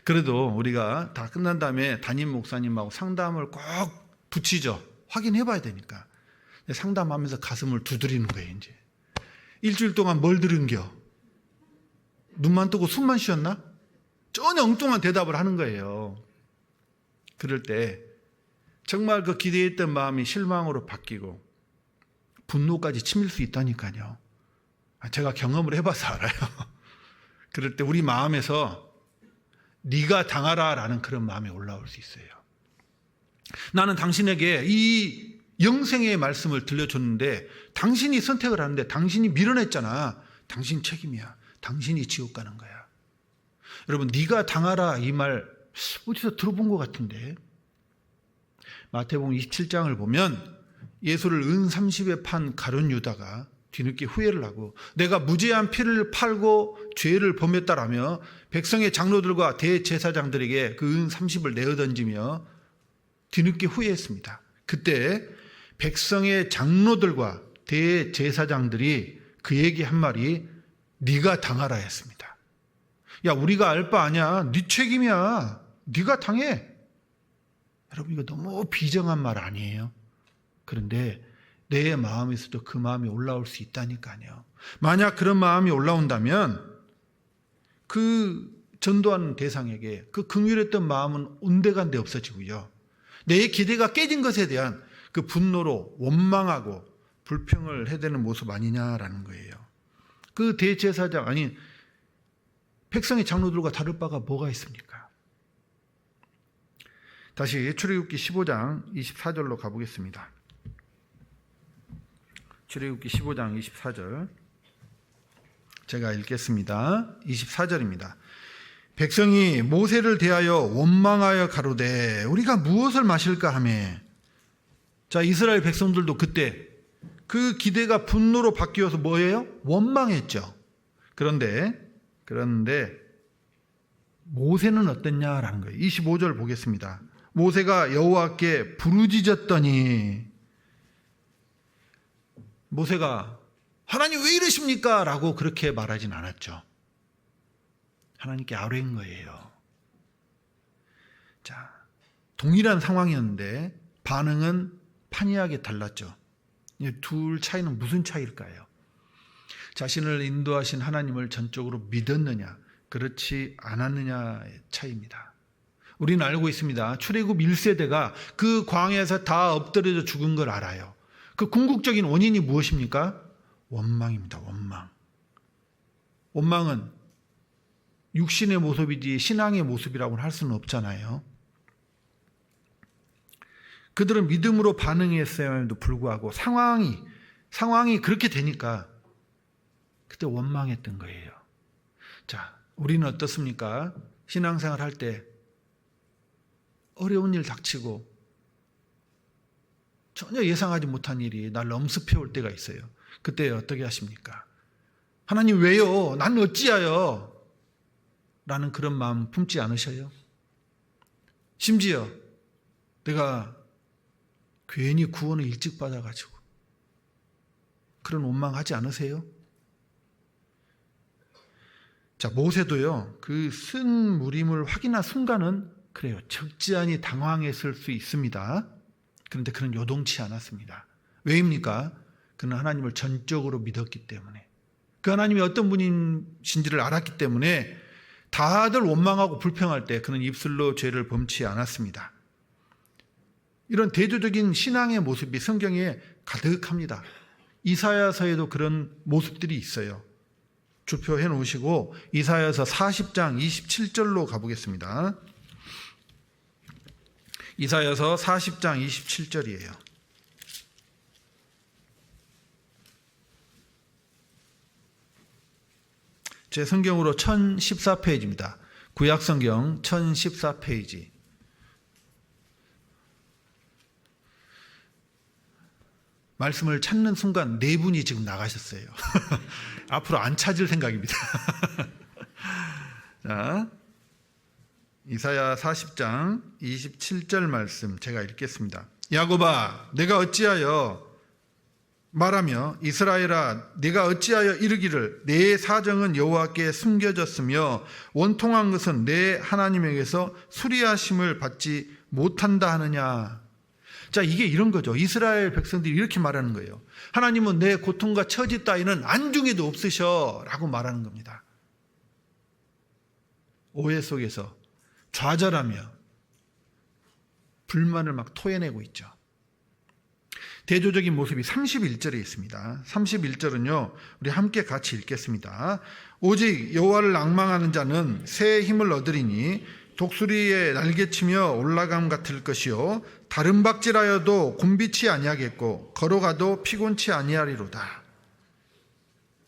그래도 우리가 다 끝난 다음에 담임 목사님하고 상담을 꼭 붙이죠. 확인해 봐야 되니까. 상담하면서 가슴을 두드리는 거예요, 이제. 일주일 동안 뭘 들은겨? 눈만 뜨고 숨만 쉬었나? 전혀 엉뚱한 대답을 하는 거예요. 그럴 때 정말 그 기대했던 마음이 실망으로 바뀌고 분노까지 치밀 수 있다니까요. 제가 경험을 해봐서 알아요. 그럴 때 우리 마음에서 네가 당하라 라는 그런 마음이 올라올 수 있어요. 나는 당신에게 이 영생의 말씀을 들려줬는데 당신이 선택을 하는데 당신이 밀어냈잖아. 당신 책임이야. 당신이 지옥 가는 거야. 여러분, 네가 당하라 이 말 어디서 들어본 것 같은데. 마태복음 27장을 보면 예수를 은 30에 판 가룟 유다가 뒤늦게 후회를 하고 내가 무죄한 피를 팔고 죄를 범했다라며 백성의 장로들과 대제사장들에게 그 은 30을 내어 던지며 뒤늦게 후회했습니다. 그때 백성의 장로들과 대제사장들이 그에게 한 말이 네가 당하라 했습니다. 야, 우리가 알 바 아냐? 네 책임이야. 네가 당해. 여러분, 이거 너무 비정한 말 아니에요? 그런데 내 마음에서도 그 마음이 올라올 수 있다니까요. 만약 그런 마음이 올라온다면 그 전도하는 대상에게 그 긍휼했던 마음은 온데간데 없어지고요. 내 기대가 깨진 것에 대한 그 분노로 원망하고 불평을 해대는 모습 아니냐라는 거예요. 그 대제사장, 아니 백성의 장로들과 다를 바가 뭐가 있습니까? 다시 출애굽기 15장 24절로 가보겠습니다. 출애굽기 15장 24절 제가 읽겠습니다. 24절입니다. 백성이 모세를 대하여 원망하여 가로되 우리가 무엇을 마실까 하며. 자, 이스라엘 백성들도 그때 그 기대가 분노로 바뀌어서 뭐예요? 원망했죠. 그런데 모세는 어땠냐라는 거예요. 25절 보겠습니다. 모세가 여호와께 부르짖었더니, 모세가 하나님 왜 이러십니까? 라고 그렇게 말하진 않았죠. 하나님께 아뢰인 거예요. 자, 동일한 상황이었는데 반응은 판이하게 달랐죠. 둘 차이는 무슨 차이일까요? 자신을 인도하신 하나님을 전적으로 믿었느냐, 그렇지 않았느냐의 차이입니다. 우리는 알고 있습니다. 출애굽 1세대가 그 광야에서 다 엎드려져 죽은 걸 알아요. 그 궁극적인 원인이 무엇입니까? 원망입니다. 원망. 원망은 육신의 모습이지 신앙의 모습이라고는 할 수는 없잖아요. 그들은 믿음으로 반응했음에도 불구하고 상황이 그렇게 되니까 그때 원망했던 거예요. 자, 우리는 어떻습니까? 신앙생활 할 때 어려운 일 닥치고 전혀 예상하지 못한 일이 날 엄습해 올 때가 있어요. 그때 어떻게 하십니까? 하나님 왜요? 난 어찌하여? 라는 그런 마음 품지 않으셔요? 심지어 내가 괜히 구원을 일찍 받아가지고 그런 원망하지 않으세요? 자, 모세도요, 그 쓴 무림을 확인한 순간은 그래요, 적지 않이 당황했을 수 있습니다. 그런데 그는 요동치 않았습니다. 왜입니까? 그는 하나님을 전적으로 믿었기 때문에, 그 하나님이 어떤 분이신지를 알았기 때문에 다들 원망하고 불평할 때 그는 입술로 죄를 범치 않았습니다. 이런 대조적인 신앙의 모습이 성경에 가득합니다. 이사야서에도 그런 모습들이 있어요. 주표해 놓으시고 이사야서 40장 27절로 가보겠습니다. 이사야서 40장 27절이에요. 제 성경으로 1014페이지입니다. 구약성경 1014페이지. 말씀을 찾는 순간 네 분이 지금 나가셨어요. 앞으로 안 찾을 생각입니다. 자, 이사야 40장 27절 말씀 제가 읽겠습니다. 야곱아, 내가 어찌하여 말하며 이스라엘아 네가 어찌하여 이르기를 내 사정은 여호와께 숨겨졌으며 원통한 것은 내 하나님에게서 수리하심을 받지 못한다 하느냐. 자, 이게 이런 거죠. 이스라엘 백성들이 이렇게 말하는 거예요. 하나님은 내 고통과 처지 따위는 안중에도 없으셔 라고 말하는 겁니다. 오해 속에서 좌절하며 불만을 막 토해내고 있죠. 대조적인 모습이 31절에 있습니다. 31절은요, 우리 함께 같이 읽겠습니다. 오직 여호와를 낭망하는 자는 새 힘을 얻으리니 독수리에 날개치며 올라감 같을 것이요 다른 박질하여도 곤비치 아니하겠고 걸어가도 피곤치 아니하리로다.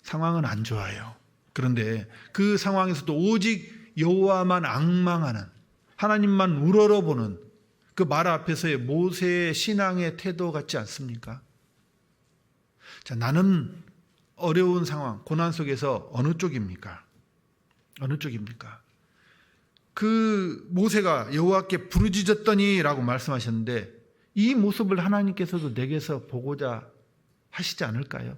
상황은 안 좋아요. 그런데 그 상황에서도 오직 여호와만 앙망하는, 하나님만 우러러보는 그 말 앞에서의 모세의 신앙의 태도 같지 않습니까? 자, 나는 어려운 상황, 고난 속에서 어느 쪽입니까? 어느 쪽입니까? 그 모세가 여호와께 부르짖었더니라고 말씀하셨는데 이 모습을 하나님께서도 내게서 보고자 하시지 않을까요?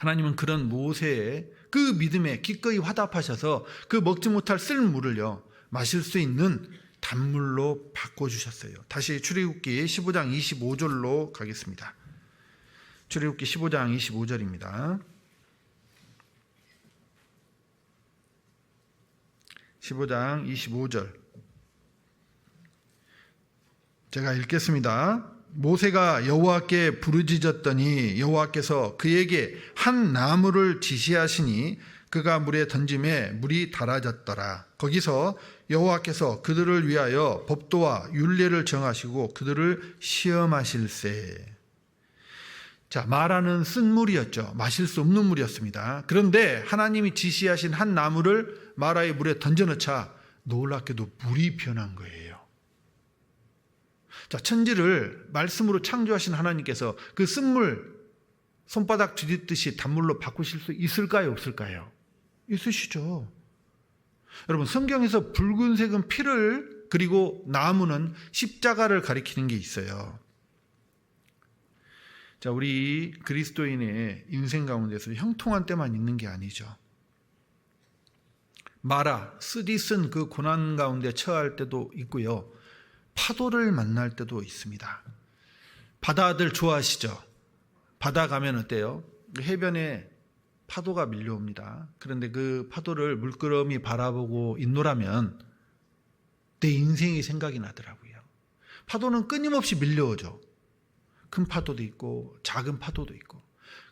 하나님은 그런 모세의 그 믿음에 기꺼이 화답하셔서 그 먹지 못할 쓸물을요 마실 수 있는 단물로 바꿔주셨어요. 다시 출애굽기 15장 25절로 가겠습니다. 출애굽기 15장 25절입니다. 15장 25절 제가 읽겠습니다. 모세가 여호와께 부르짖었더니 여호와께서 그에게 한 나무를 지시하시니 그가 물에 던짐에 물이 달아졌더라. 거기서 여호와께서 그들을 위하여 법도와 율례를 정하시고 그들을 시험하실세. 자, 마라는 쓴 물이었죠. 마실 수 없는 물이었습니다. 그런데 하나님이 지시하신 한 나무를 마라의 물에 던져넣자 놀랍게도 물이 변한 거예요. 자, 천지를 말씀으로 창조하신 하나님께서 그 쓴물 손바닥 뒤집듯이 단물로 바꾸실 수 있을까요? 없을까요? 있으시죠. 여러분, 성경에서 붉은색은 피를, 그리고 나무는 십자가를 가리키는 게 있어요. 자, 우리 그리스도인의 인생 가운데서 형통한 때만 있는 게 아니죠. 마라, 쓰디쓴 그 고난 가운데 처할 때도 있고요. 파도를 만날 때도 있습니다. 바다들 좋아하시죠? 바다 가면 어때요? 해변에 파도가 밀려옵니다. 그런데 그 파도를 물끄러미 바라보고 있노라면 내 인생이 생각이 나더라고요. 파도는 끊임없이 밀려오죠. 큰 파도도 있고 작은 파도도 있고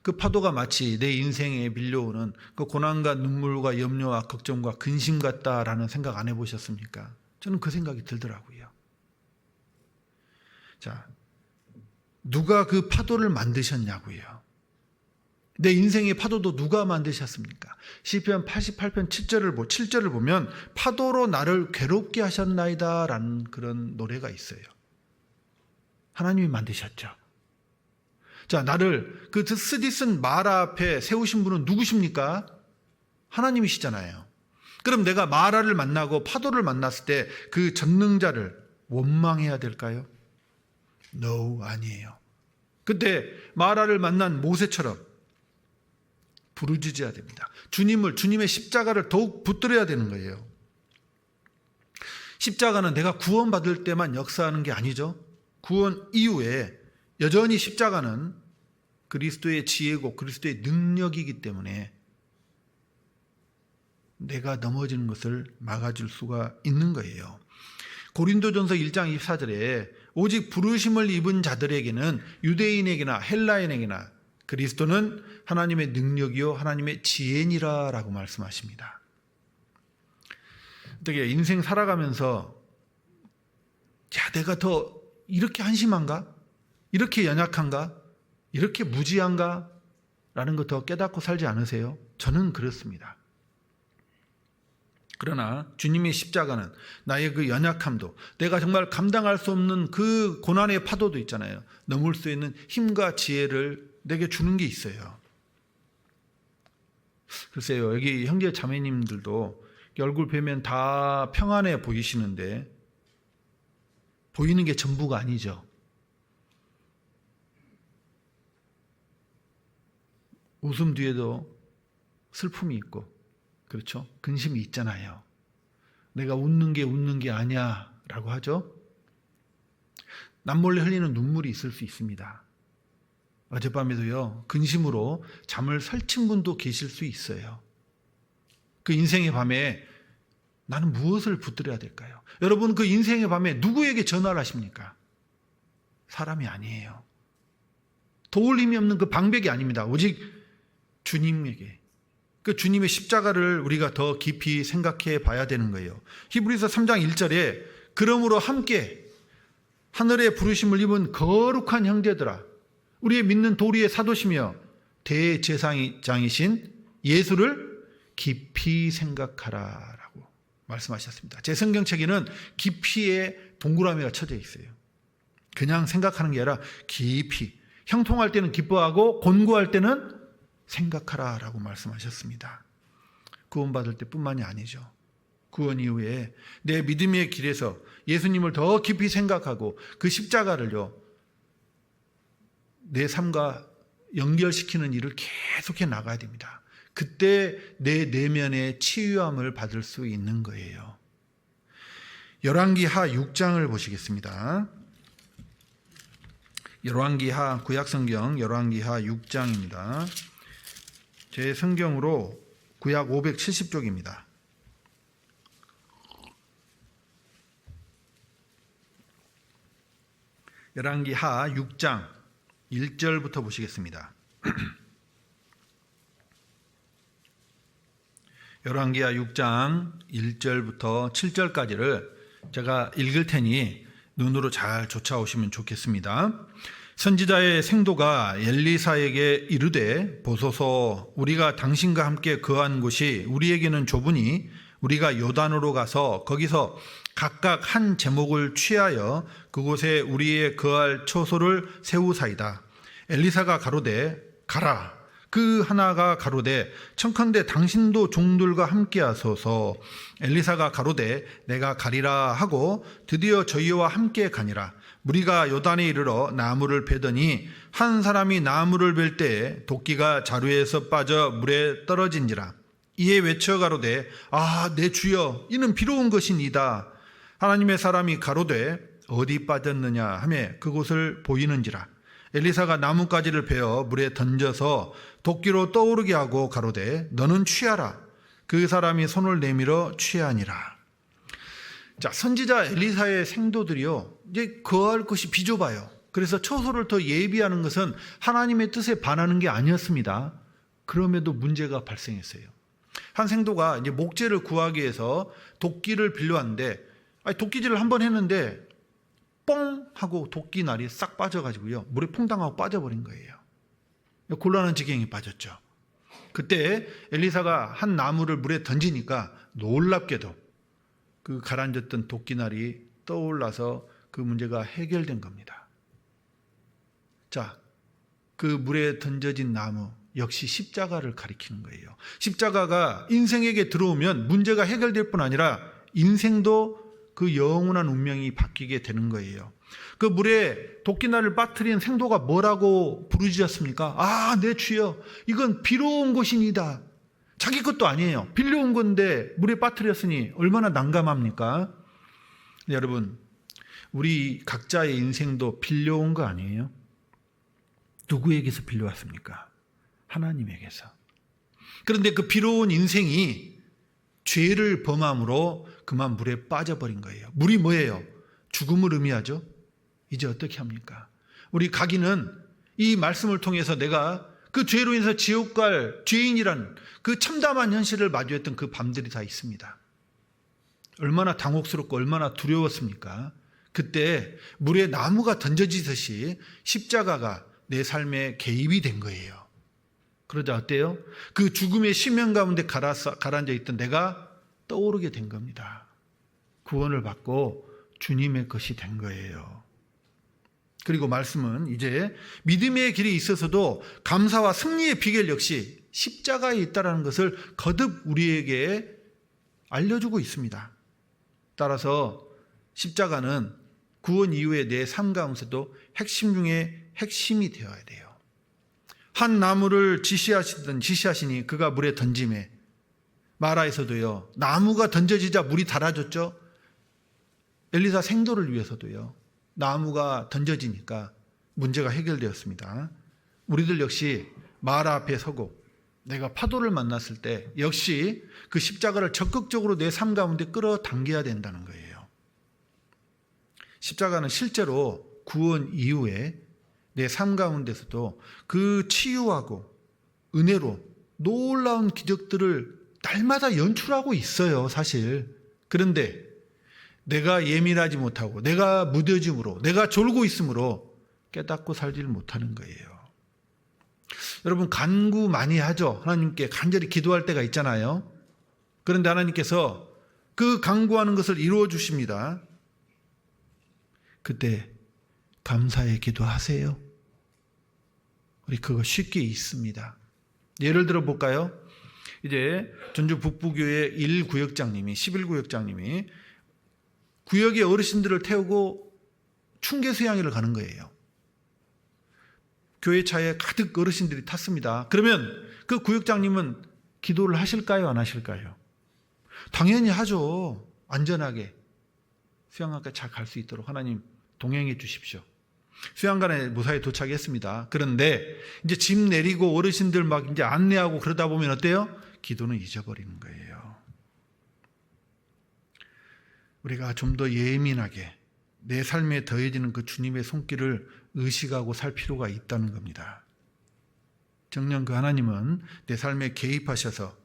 그 파도가 마치 내 인생에 밀려오는 그 고난과 눈물과 염려와 걱정과 근심 같다라는 생각 안 해보셨습니까? 저는 그 생각이 들더라고요. 자, 누가 그 파도를 만드셨냐고요? 내 인생의 파도도 누가 만드셨습니까? 시편 88편 7절을 보면 파도로 나를 괴롭게 하셨나이다 라는 그런 노래가 있어요. 하나님이 만드셨죠. 자, 나를 그 쓰디쓴 마라 앞에 세우신 분은 누구십니까? 하나님이시잖아요. 그럼 내가 마라를 만나고 파도를 만났을 때 그 전능자를 원망해야 될까요? No, 아니에요. 그때 마라를 만난 모세처럼 부르짖어야 됩니다. 주님의 십자가를 더욱 붙들어야 되는 거예요. 십자가는 내가 구원받을 때만 역사하는 게 아니죠. 구원 이후에 여전히 십자가는 그리스도의 지혜고 그리스도의 능력이기 때문에 내가 넘어지는 것을 막아줄 수가 있는 거예요. 고린도전서 1장 24절에 오직 부르심을 입은 자들에게는 유대인에게나 헬라인에게나 그리스도는 하나님의 능력이요 하나님의 지혜니라 라고 말씀하십니다. 어떻게 인생 살아가면서 야, 내가 더 이렇게 한심한가? 이렇게 연약한가? 이렇게 무지한가? 라는 거 더 깨닫고 살지 않으세요? 저는 그렇습니다. 그러나 주님의 십자가는 나의 그 연약함도, 내가 정말 감당할 수 없는 그 고난의 파도도 있잖아요. 넘을 수 있는 힘과 지혜를 내게 주는 게 있어요. 글쎄요, 여기 형제 자매님들도 얼굴 뵈면 다 평안해 보이시는데 보이는 게 전부가 아니죠. 웃음 뒤에도 슬픔이 있고, 그렇죠? 근심이 있잖아요. 내가 웃는 게 아니야 라고 하죠. 남몰래 흘리는 눈물이 있을 수 있습니다. 어젯밤에도요, 근심으로 잠을 설친 분도 계실 수 있어요. 그 인생의 밤에 나는 무엇을 붙들어야 될까요? 여러분, 그 인생의 밤에 누구에게 전화를 하십니까? 사람이 아니에요. 도울 힘이 없는 그 방백이 아닙니다. 오직 주님에게. 그 주님의 십자가를 우리가 더 깊이 생각해 봐야 되는 거예요. 히브리서 3장 1절에 그러므로 함께 하늘의 부르심을 입은 거룩한 형제들아, 우리의 믿는 도리의 사도시며 대제사장이신 예수를 깊이 생각하라라고 말씀하셨습니다. 제 성경책에는 깊이에 동그라미가 쳐져 있어요. 그냥 생각하는 게 아니라 깊이, 형통할 때는 기뻐하고 곤고할 때는 생각하라라고 말씀하셨습니다. 구원받을 때뿐만이 아니죠. 구원 이후에 내 믿음의 길에서 예수님을 더 깊이 생각하고 그 십자가를요, 내 삶과 연결시키는 일을 계속해 나가야 됩니다. 그때 내 내면의 치유함을 받을 수 있는 거예요. 열왕기하 6장을 보시겠습니다. 열왕기하, 구약성경 열왕기하 6장입니다. 제 성경으로 구약 570쪽입니다. 열왕기하 6장 1절부터 보시겠습니다. 열왕기하 6장 1절부터 7절까지를 제가 읽을 테니 눈으로 잘 쫓아오시면 좋겠습니다. 선지자의 생도가 엘리사에게 이르되 보소서, 우리가 당신과 함께 거한 곳이 우리에게는 좁으니 우리가 요단으로 가서 거기서 각각 한 제목을 취하여 그곳에 우리의 거할 처소를 세우사이다. 엘리사가 가로되 가라. 그 하나가 가로되 청컨대 당신도 종들과 함께 하소서. 엘리사가 가로되 내가 가리라 하고 드디어 저희와 함께 가니라. 무리가 요단에 이르러 나무를 베더니 한 사람이 나무를 벨 때에 도끼가 자루에서 빠져 물에 떨어진지라. 이에 외쳐 가로되 아, 내 주여, 이는 비로운 것이니이다. 하나님의 사람이 가로되 어디 빠졌느냐 하매 그곳을 보이는지라. 엘리사가 나뭇가지를 베어 물에 던져서 도끼로 떠오르게 하고 가로되 너는 취하라. 그 사람이 손을 내밀어 취하니라. 자, 선지자 엘리사의 생도들이요, 이제 거할 것이 비좁아요. 그래서 처소를 더 예비하는 것은 하나님의 뜻에 반하는 게 아니었습니다. 그럼에도 문제가 발생했어요. 한 생도가 이제 목재를 구하기 위해서 도끼를 빌려왔는데, 도끼질을 한번 했는데 뻥 하고 도끼날이 싹 빠져가지고요, 물에 퐁당하고 빠져버린 거예요. 곤란한 지경에 빠졌죠. 그때 엘리사가 한 나무를 물에 던지니까 놀랍게도 그 가라앉았던 도끼날이 떠올라서 그 문제가 해결된 겁니다. 자, 그 물에 던져진 나무 역시 십자가를 가리키는 거예요. 십자가가 인생에게 들어오면 문제가 해결될 뿐 아니라 인생도 그 영원한 운명이 바뀌게 되는 거예요. 그 물에 도끼날을 빠뜨린 생도가 뭐라고 부르짖었습니까? 아, 내 주여, 이건 비로운 곳이니다. 자기 것도 아니에요. 빌려온 건데 물에 빠뜨렸으니 얼마나 난감합니까? 여러분, 우리 각자의 인생도 빌려온 거 아니에요? 누구에게서 빌려왔습니까? 하나님에게서. 그런데 그 빌려온 인생이 죄를 범함으로 그만 물에 빠져버린 거예요. 물이 뭐예요? 죽음을 의미하죠. 이제 어떻게 합니까? 우리 각인은 이 말씀을 통해서 내가 그 죄로 인해서 지옥 갈 죄인이란 그 참담한 현실을 마주했던 그 밤들이 다 있습니다. 얼마나 당혹스럽고 얼마나 두려웠습니까? 그때 물에 나무가 던져지듯이 십자가가 내 삶에 개입이 된 거예요. 그러자 어때요? 그 죽음의 심연 가운데 가라앉아 있던 내가 떠오르게 된 겁니다. 구원을 받고 주님의 것이 된 거예요. 그리고 말씀은 이제 믿음의 길에 있어서도 감사와 승리의 비결 역시 십자가에 있다는 것을 거듭 우리에게 알려주고 있습니다. 따라서 십자가는 구원 이후의 내 삶 가운데서도 핵심 중에 핵심이 되어야 돼요. 한 나무를 지시하시니 그가 물에 던짐에 마라에서도요, 나무가 던져지자 물이 달아졌죠. 엘리사 생도를 위해서도요, 나무가 던져지니까 문제가 해결되었습니다. 우리들 역시 마라 앞에 서고 내가 파도를 만났을 때 역시 그 십자가를 적극적으로 내 삶 가운데 끌어당겨야 된다는 거예요. 십자가는 실제로 구원 이후에 내 삶 가운데서도 그 치유하고 은혜로 놀라운 기적들을 날마다 연출하고 있어요, 사실. 그런데 내가 예민하지 못하고 내가 무뎌짐으로 내가 졸고 있으므로 깨닫고 살지를 못하는 거예요. 여러분, 간구 많이 하죠. 하나님께 간절히 기도할 때가 있잖아요. 그런데 하나님께서 그 간구하는 것을 이루어 주십니다. 그때 감사의 기도하세요. 우리 그거 쉽게 있습니다. 예를 들어 볼까요? 이제 전주 북부교회 1구역장님이 11구역장님이 구역의 어르신들을 태우고 충계 수양회를 가는 거예요. 교회 차에 가득 어르신들이 탔습니다. 그러면 그 구역장님은 기도를 하실까요? 안 하실까요? 당연히 하죠. 안전하게 수양관까지 잘 갈 수 있도록 하나님 동행해 주십시오. 수양관에 무사히 도착했습니다. 그런데 이제 짐 내리고 어르신들 막 이제 안내하고 그러다 보면 어때요? 기도는 잊어버리는 거예요. 우리가 좀 더 예민하게 내 삶에 더해지는 그 주님의 손길을 의식하고 살 필요가 있다는 겁니다. 정녕 그 하나님은 내 삶에 개입하셔서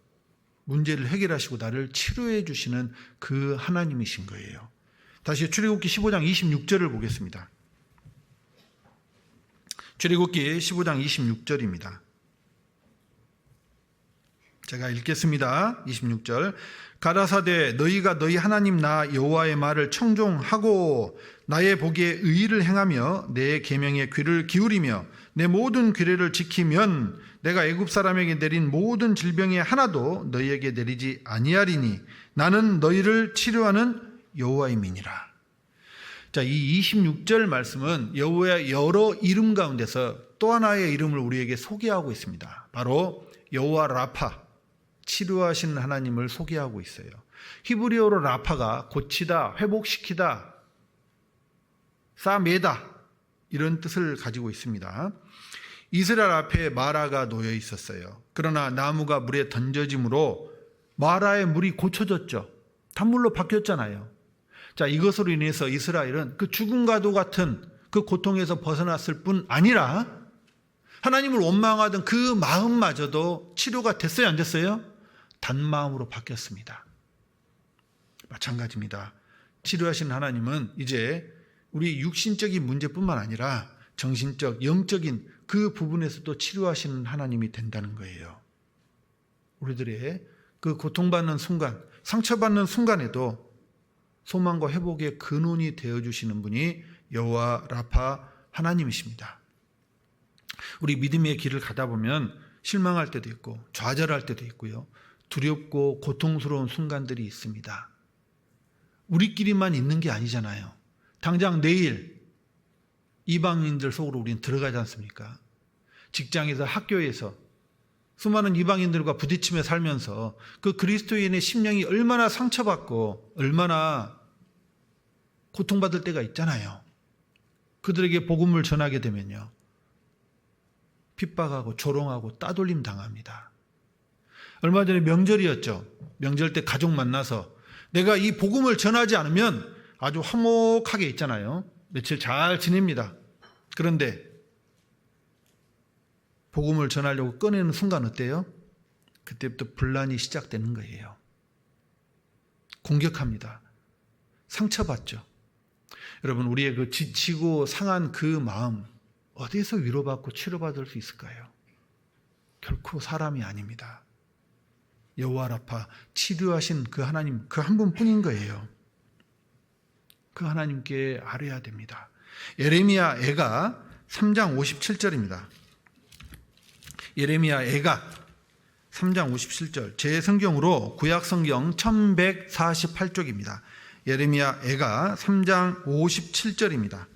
문제를 해결하시고 나를 치료해 주시는 그 하나님이신 거예요. 다시 출애굽기 15장 26절을 보겠습니다. 출애굽기 15장 26절입니다. 제가 읽겠습니다. 26절. 가라사대 너희가 너희 하나님 나 여호와의 말을 청종하고 나의 보기에 의를 행하며 내 계명에 귀를 기울이며 내 모든 규례를 지키면 내가 애굽 사람에게 내린 모든 질병의 하나도 너희에게 내리지 아니하리니 나는 너희를 치료하는 여호와임이니라. 자, 이 26절 말씀은 여호와의 여러 이름 가운데서 또 하나의 이름을 우리에게 소개하고 있습니다. 바로 여호와 라파, 치료하시는 하나님을 소개하고 있어요. 히브리어로 라파가 고치다, 회복시키다, 싸매다 이런 뜻을 가지고 있습니다. 이스라엘 앞에 마라가 놓여 있었어요. 그러나 나무가 물에 던져짐으로 마라의 물이 고쳐졌죠. 단물로 바뀌었잖아요. 자, 이것으로 인해서 이스라엘은 그 죽음과도 같은 그 고통에서 벗어났을 뿐 아니라 하나님을 원망하던 그 마음마저도 치료가 됐어요, 안 됐어요? 단마음으로 바뀌었습니다. 마찬가지입니다. 치료하신 하나님은 이제 우리 육신적인 문제뿐만 아니라 정신적, 영적인 그 부분에서도 치료하시는 하나님이 된다는 거예요. 우리들의 그 고통받는 순간, 상처받는 순간에도 소망과 회복의 근원이 되어주시는 분이 여호와 라파 하나님이십니다. 우리 믿음의 길을 가다 보면 실망할 때도 있고 좌절할 때도 있고요. 두렵고 고통스러운 순간들이 있습니다. 우리끼리만 있는 게 아니잖아요. 당장 내일 이방인들 속으로 우리는 들어가지 않습니까? 직장에서, 학교에서 수많은 이방인들과 부딪히며 살면서 그 그리스도인의 심령이 얼마나 상처받고 얼마나 고통받을 때가 있잖아요. 그들에게 복음을 전하게 되면요, 핍박하고 조롱하고 따돌림 당합니다. 얼마 전에 명절이었죠. 명절 때 가족 만나서 내가 이 복음을 전하지 않으면 아주 화목하게 있잖아요. 며칠 잘 지냅니다. 그런데 복음을 전하려고 꺼내는 순간 어때요? 그때부터 분란이 시작되는 거예요. 공격합니다. 상처받죠. 여러분, 우리의 그 지치고 상한 그 마음 어디에서 위로받고 치료받을 수 있을까요? 결코 사람이 아닙니다. 여호와 라파, 치료하신 그 하나님, 그 한 분뿐인 거예요. 그 하나님께 아뢰야 됩니다. 예레미야 애가 3장 57절입니다. 예레미야 애가 3장 57절, 제 성경으로 구약 성경 1148쪽입니다. 예레미야 애가 3장 57절입니다.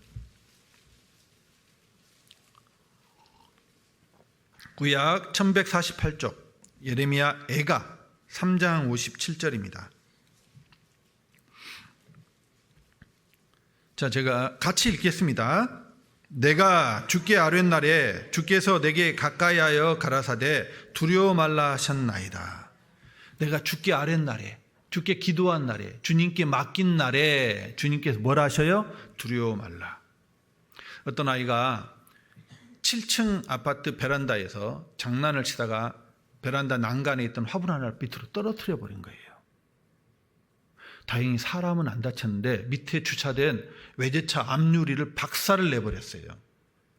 구약 1148쪽 예레미야 애가 3장 57절입니다. 자, 제가 같이 읽겠습니다. 내가 주께 아뢰는 날에 주께서 내게 가까이하여 가라사대 두려워 말라 하셨나이다. 내가 주께 아뢰는 날에, 주께 기도한 날에, 주님께 맡긴 날에 주님께서 뭐라 하셔요? 두려워 말라. 어떤 아이가 7층 아파트 베란다에서 장난을 치다가 베란다 난간에 있던 화분 하나를 밑으로 떨어뜨려 버린 거예요. 다행히 사람은 안 다쳤는데 밑에 주차된 외제차 앞유리를 박살을 내버렸어요.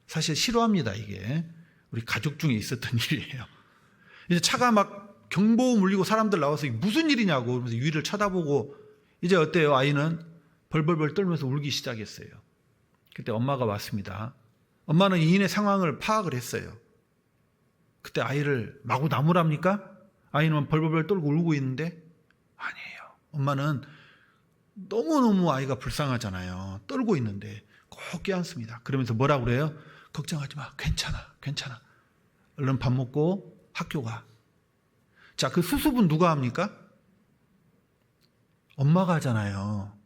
사실 싫어합니다, 이게. 우리 가족 중에 있었던 일이에요. 이제 차가 막 경보음 울리고 사람들 나와서 이게 무슨 일이냐고 그러면서 위를 쳐다보고 이제 어때요? 아이는 벌벌벌 떨면서 울기 시작했어요. 그때 엄마가 왔습니다. 엄마는 이인의 상황을 파악을 했어요. 그때 아이를 마구 나무랍니까? 아이는 벌벌벌 떨고 울고 있는데 아니에요. 엄마는 너무너무 아이가 불쌍하잖아요. 떨고 있는데 꼭 껴안습니다. 그러면서 뭐라고 그래요? 걱정하지 마. 괜찮아. 괜찮아. 얼른 밥 먹고 학교 가. 자, 그 수습은 누가 합니까? 엄마가 하잖아요.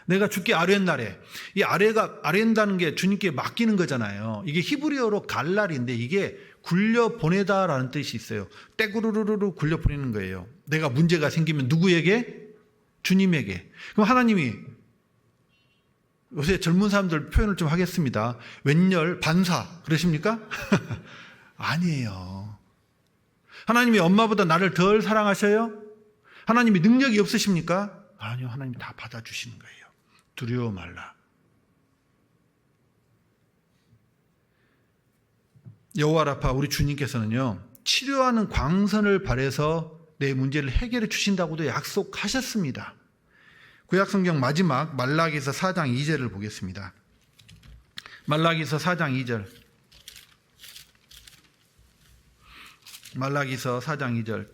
내가 주께 아뢰는 날에, 이 아뢰는다는 게 주님께 맡기는 거잖아요. 이게 히브리어로 갈랄인데 이게 굴려 보내다라는 뜻이 있어요. 떼구르르르 굴려 보내는 거예요. 내가 문제가 생기면 누구에게? 주님에게. 그럼 하나님이, 요새 젊은 사람들 표현을 좀 하겠습니다. 웬열 반사 그러십니까? 아니에요. 하나님이 엄마보다 나를 덜 사랑하셔요? 하나님이 능력이 없으십니까? 아니요. 하나님이 다 받아주시는 거예요. 두려워 말라. 여호와 라파 우리 주님께서는요, 치료하는 광선을 발해서 내 문제를 해결해 주신다고도 약속하셨습니다. 구약성경 마지막 말라기서 4장 2절을 보겠습니다. 말라기서 4장 2절. 말라기서 4장 2절.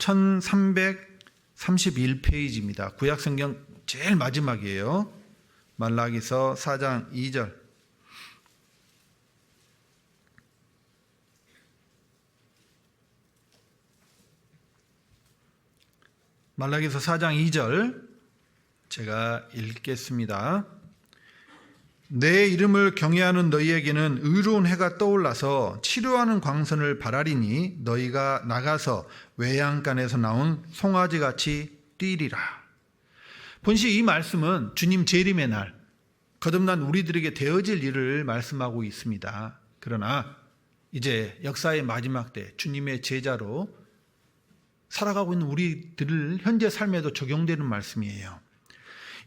1331페이지입니다. 구약성경 제일 마지막이에요. 말라기서 4장 2절. 말라기서 4장 2절 제가 읽겠습니다. 내 이름을 경외하는 너희에게는 의로운 해가 떠올라서 치료하는 광선을 발하리니 너희가 나가서 외양간에서 나온 송아지같이 뛰리라. 본시 이 말씀은 주님 재림의 날 거듭난 우리들에게 되어질 일을 말씀하고 있습니다. 그러나 이제 역사의 마지막 때 주님의 제자로 살아가고 있는 우리들 현재 삶에도 적용되는 말씀이에요.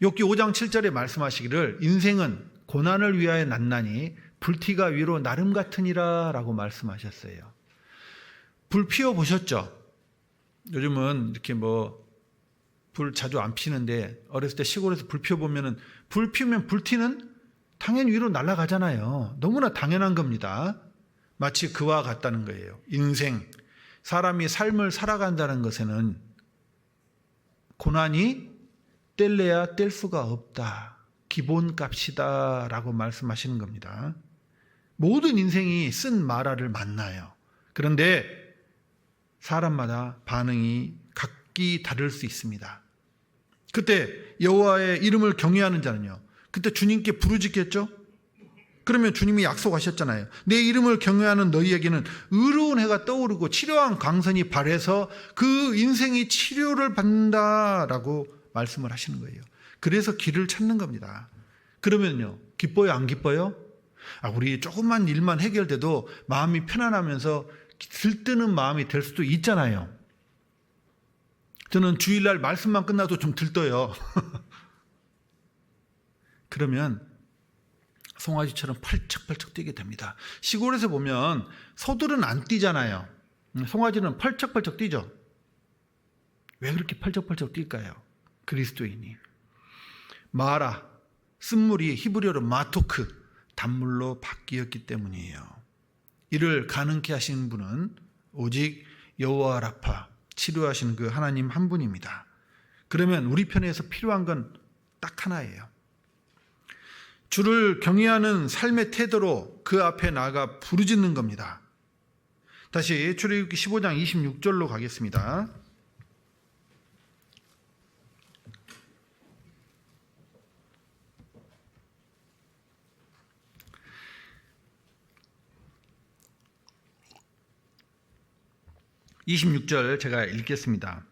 욥기 5장 7절에 말씀하시기를 인생은 고난을 위하여 났나니 불티가 위로 나름 같으니라 라고 말씀하셨어요. 불 피워 보셨죠? 요즘은 이렇게 불 자주 안 피는데 어렸을 때 시골에서 불 피워보면 불 피우면 불티는 당연히 위로 날아가잖아요. 너무나 당연한 겁니다. 마치 그와 같다는 거예요. 인생, 사람이 삶을 살아간다는 것에는 고난이 뗄래야 뗄 수가 없다. 기본값이다 라고 말씀하시는 겁니다. 모든 인생이 쓴 마라를 만나요. 그런데 사람마다 반응이 각기 다를 수 있습니다. 그때 여호와의 이름을 경외하는 자는요, 그때 주님께 부르짖겠죠? 그러면 주님이 약속하셨잖아요. 내 이름을 경외하는 너희에게는 의로운 해가 떠오르고 치료한 광선이 발해서 그 인생이 치료를 받는다라고 말씀을 하시는 거예요. 그래서 길을 찾는 겁니다. 그러면요, 기뻐요, 안 기뻐요? 우리 조금만 일만 해결돼도 마음이 편안하면서 들뜨는 마음이 될 수도 있잖아요. 저는 주일날 말씀만 끝나도 좀 들떠요. 그러면 송아지처럼 펄쩍펄쩍 뛰게 됩니다. 시골에서 보면 소들은 안 뛰잖아요. 송아지는 펄쩍펄쩍 뛰죠. 왜 그렇게 펄쩍펄쩍 뛸까요? 그리스도인이. 마라, 쓴물이 히브리어로 마토크, 단물로 바뀌었기 때문이에요. 이를 가능케 하신 분은 오직 여호와 라파, 치료하시는 그 하나님 한 분입니다. 그러면 우리 편에서 필요한 건 딱 하나예요. 주를 경외하는 삶의 태도로 그 앞에 나아가 부르짖는 겁니다. 다시 출애굽기 15장 26절로 가겠습니다. (26절) 제가 읽겠습니다.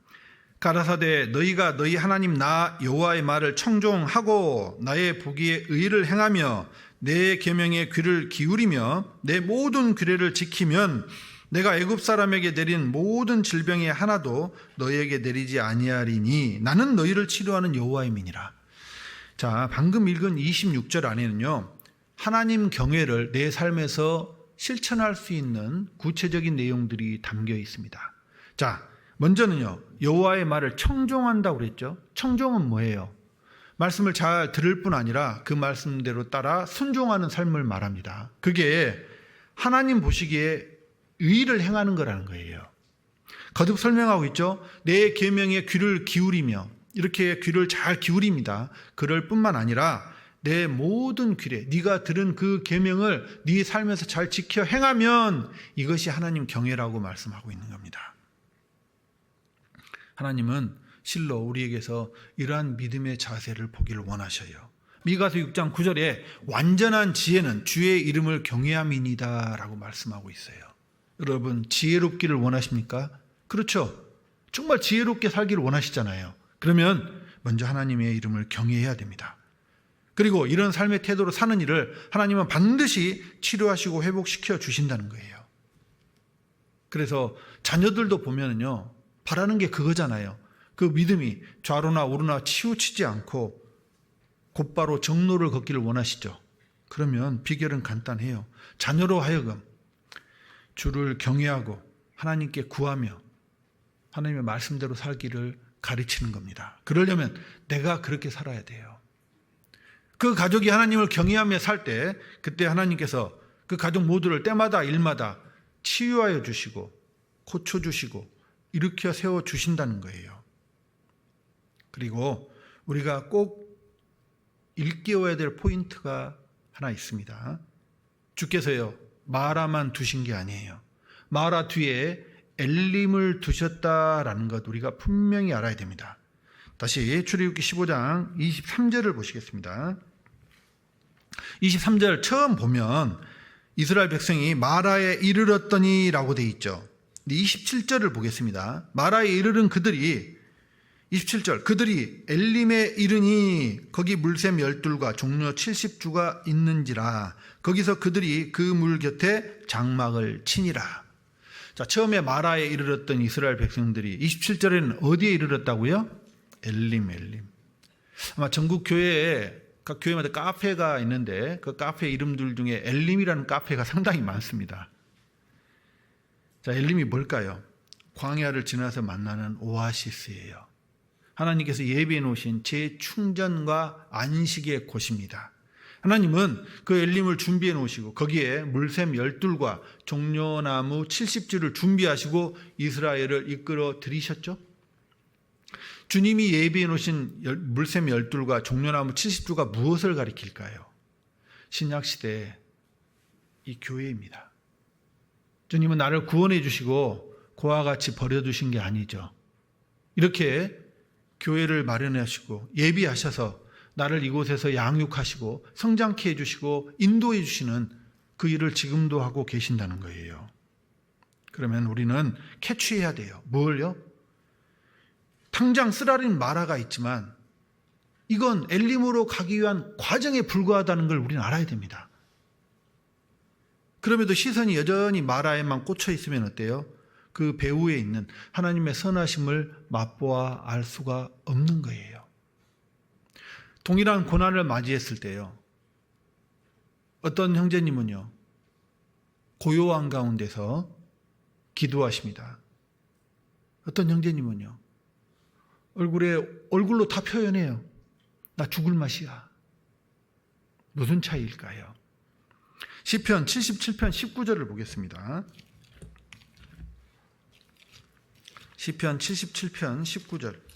가라사대 너희가 너희 하나님 나 여호와의 말을 청종하고 나의 보기에 의를 행하며 내 계명에 귀를 기울이며 내 모든 규례를 지키면 내가 애굽 사람에게 내린 모든 질병의 하나도 너희에게 내리지 아니하리니 나는 너희를 치료하는 여호와임이니라. 자, 방금 읽은 26절 안에는요, 하나님 경외를 내 삶에서 실천할 수 있는 구체적인 내용들이 담겨 있습니다. 자, 먼저는요, 여호와의 말을 청종한다고 그랬죠. 청종은 뭐예요? 말씀을 잘 들을 뿐 아니라 그 말씀대로 따라 순종하는 삶을 말합니다. 그게 하나님 보시기에 의를 행하는 거라는 거예요. 거듭 설명하고 있죠. 내 계명에 귀를 기울이며, 이렇게 귀를 잘 기울입니다. 그럴 뿐만 아니라 내 모든 규례, 네가 들은 그 계명을 네 삶에서 잘 지켜 행하면 이것이 하나님 경외라고 말씀하고 있는 겁니다. 하나님은 실로 우리에게서 이러한 믿음의 자세를 보기를 원하셔요. 미가서 6장 9절에 완전한 지혜는 주의 이름을 경외함이니이다 라고 말씀하고 있어요. 여러분, 지혜롭기를 원하십니까? 그렇죠. 정말 지혜롭게 살기를 원하시잖아요. 그러면 먼저 하나님의 이름을 경외해야 됩니다. 그리고 이런 삶의 태도로 사는 일을 하나님은 반드시 치료하시고 회복시켜 주신다는 거예요. 그래서 자녀들도 보면은요, 바라는 게 그거잖아요. 그 믿음이 좌로나 우로나 치우치지 않고 곧바로 정로를 걷기를 원하시죠. 그러면 비결은 간단해요. 자녀로 하여금 주를 경외하고 하나님께 구하며 하나님의 말씀대로 살기를 가르치는 겁니다. 그러려면 내가 그렇게 살아야 돼요. 그 가족이 하나님을 경외하며 살 때 그때 하나님께서 그 가족 모두를 때마다 일마다 치유하여 주시고 고쳐주시고 일으켜 세워주신다는 거예요. 그리고 우리가 꼭 일깨워야 될 포인트가 하나 있습니다. 주께서요, 마라만 두신 게 아니에요. 마라 뒤에 엘림을 두셨다라는 것 우리가 분명히 알아야 됩니다. 다시 출애굽기 15장 23절을 보시겠습니다. 23절 처음 보면 이스라엘 백성이 마라에 이르렀더니 라고 되어 있죠. 27절을 보겠습니다. 마라에 이르른 그들이 27절 그들이 엘림에 이르니 거기 물샘 12과 종려 70주가 있는지라 거기서 그들이 그 물 곁에 장막을 치니라. 자, 처음에 마라에 이르렀던 이스라엘 백성들이 27절에는 어디에 이르렀다고요? 엘림. 아마 전국 교회에 각 교회마다 카페가 있는데 그 카페 이름들 중에 엘림이라는 카페가 상당히 많습니다. 자, 엘림이 뭘까요? 광야를 지나서 만나는 오아시스예요. 하나님께서 예비해 놓으신 재충전과 안식의 곳입니다. 하나님은 그 엘림을 준비해 놓으시고 거기에 물샘 12과 종려나무 70주를 준비하시고 이스라엘을 이끌어 들이셨죠. 주님이 예비해 놓으신 물샘 12과 종려나무 70주가 무엇을 가리킬까요? 신약시대 이 교회입니다. 주님은 나를 구원해 주시고 그와 같이 버려두신 게 아니죠. 이렇게 교회를 마련하시고 예비하셔서 나를 이곳에서 양육하시고 성장케 해주시고 인도해 주시는 그 일을 지금도 하고 계신다는 거예요. 그러면 우리는 캐치해야 돼요. 뭘요? 당장 쓰라린 마라가 있지만 이건 엘림으로 가기 위한 과정에 불과하다는 걸 우리는 알아야 됩니다. 그럼에도 시선이 여전히 마라에만 꽂혀 있으면 어때요? 그 배후에 있는 하나님의 선하심을 맛보아 알 수가 없는 거예요. 동일한 고난을 맞이했을 때요, 어떤 형제님은요 고요한 가운데서 기도하십니다. 어떤 형제님은요 얼굴로 다 표현해요. 나 죽을 맛이야. 무슨 차이일까요? 시편 77편 19절을 보겠습니다. 시편 77편 19절.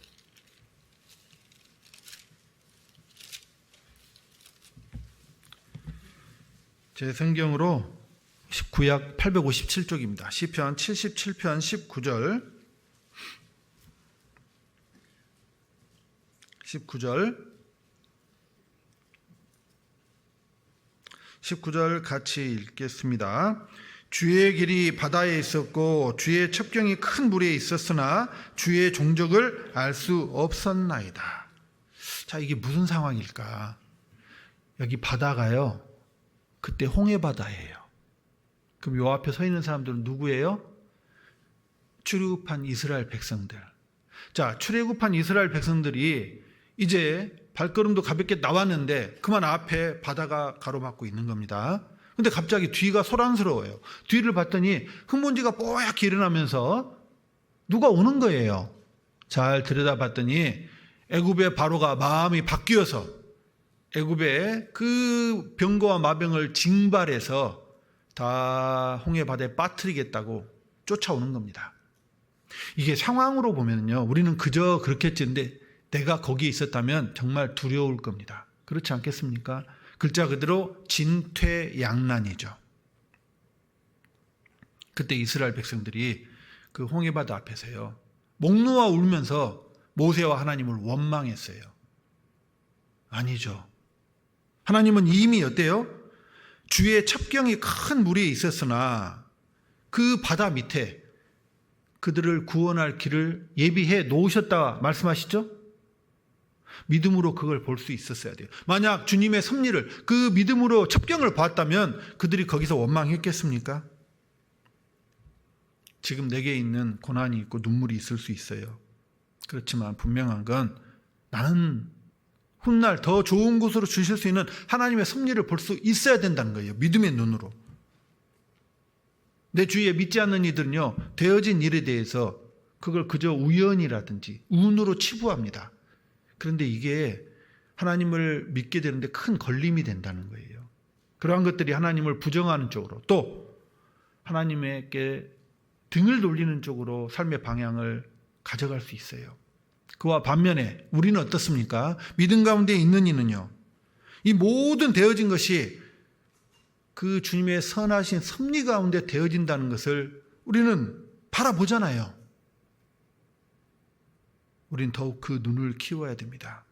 제 성경으로 구약 857쪽입니다. 시편 77편 19절 19절 같이 읽겠습니다. 주의 길이 바다에 있었고 주의 첩경이 큰 물에 있었으나 주의 종적을 알 수 없었나이다. 자, 이게 무슨 상황일까? 여기 바다가요, 그때 홍해 바다예요. 그럼 요 앞에 서 있는 사람들은 누구예요? 출애굽한 이스라엘 백성들. 자, 출애굽한 이스라엘 백성들이 이제 발걸음도 가볍게 나왔는데 그만 앞에 바다가 가로막고 있는 겁니다. 근데 갑자기 뒤가 소란스러워요. 뒤를 봤더니 흙먼지가 뽀얗게 일어나면서 누가 오는 거예요. 잘 들여다봤더니 애굽의 바로가 마음이 바뀌어서 애굽의 그 병거와 마병을 징발해서 다 홍해 바다에 빠뜨리겠다고 쫓아오는 겁니다. 이게 상황으로 보면요, 우리는 그저 그렇겠지인데 내가 거기에 있었다면 정말 두려울 겁니다. 그렇지 않겠습니까? 글자 그대로 진퇴양난이죠. 그때 이스라엘 백성들이 그 홍해바다 앞에서요, 목 놓아 울면서 모세와 하나님을 원망했어요. 아니죠. 하나님은 이미 어때요? 주의 첩경이 큰 물에 있었으나 그 바다 밑에 그들을 구원할 길을 예비해 놓으셨다 말씀하시죠? 믿음으로 그걸 볼 수 있었어야 돼요. 만약 주님의 섭리를 그 믿음으로 첩경을 봤다면 그들이 거기서 원망했겠습니까? 지금 내게 있는 고난이 있고 눈물이 있을 수 있어요. 그렇지만 분명한 건 나는 훗날 더 좋은 곳으로 주실 수 있는 하나님의 섭리를 볼 수 있어야 된다는 거예요. 믿음의 눈으로. 내 주위에 믿지 않는 이들은요, 되어진 일에 대해서 그걸 그저 우연이라든지 운으로 치부합니다. 그런데 이게 하나님을 믿게 되는데 큰 걸림이 된다는 거예요. 그러한 것들이 하나님을 부정하는 쪽으로, 또 하나님에게 등을 돌리는 쪽으로 삶의 방향을 가져갈 수 있어요. 그와 반면에 우리는 어떻습니까? 믿음 가운데 있는 이는요, 이 모든 되어진 것이 그 주님의 선하신 섭리 가운데 되어진다는 것을 우리는 바라보잖아요. 우린 더욱 그 눈을 키워야 됩니다.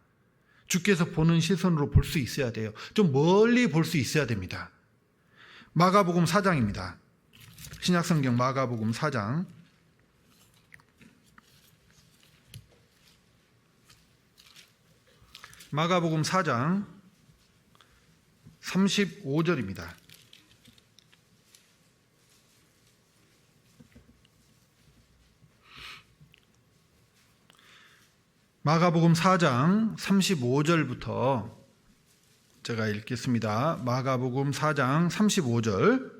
주께서 보는 시선으로 볼 수 있어야 돼요. 좀 멀리 볼 수 있어야 됩니다. 마가복음 4장입니다. 신약성경 마가복음 4장. 마가복음 4장 35절입니다. 마가복음 4장 35절부터 제가 읽겠습니다. 마가복음 4장 35절.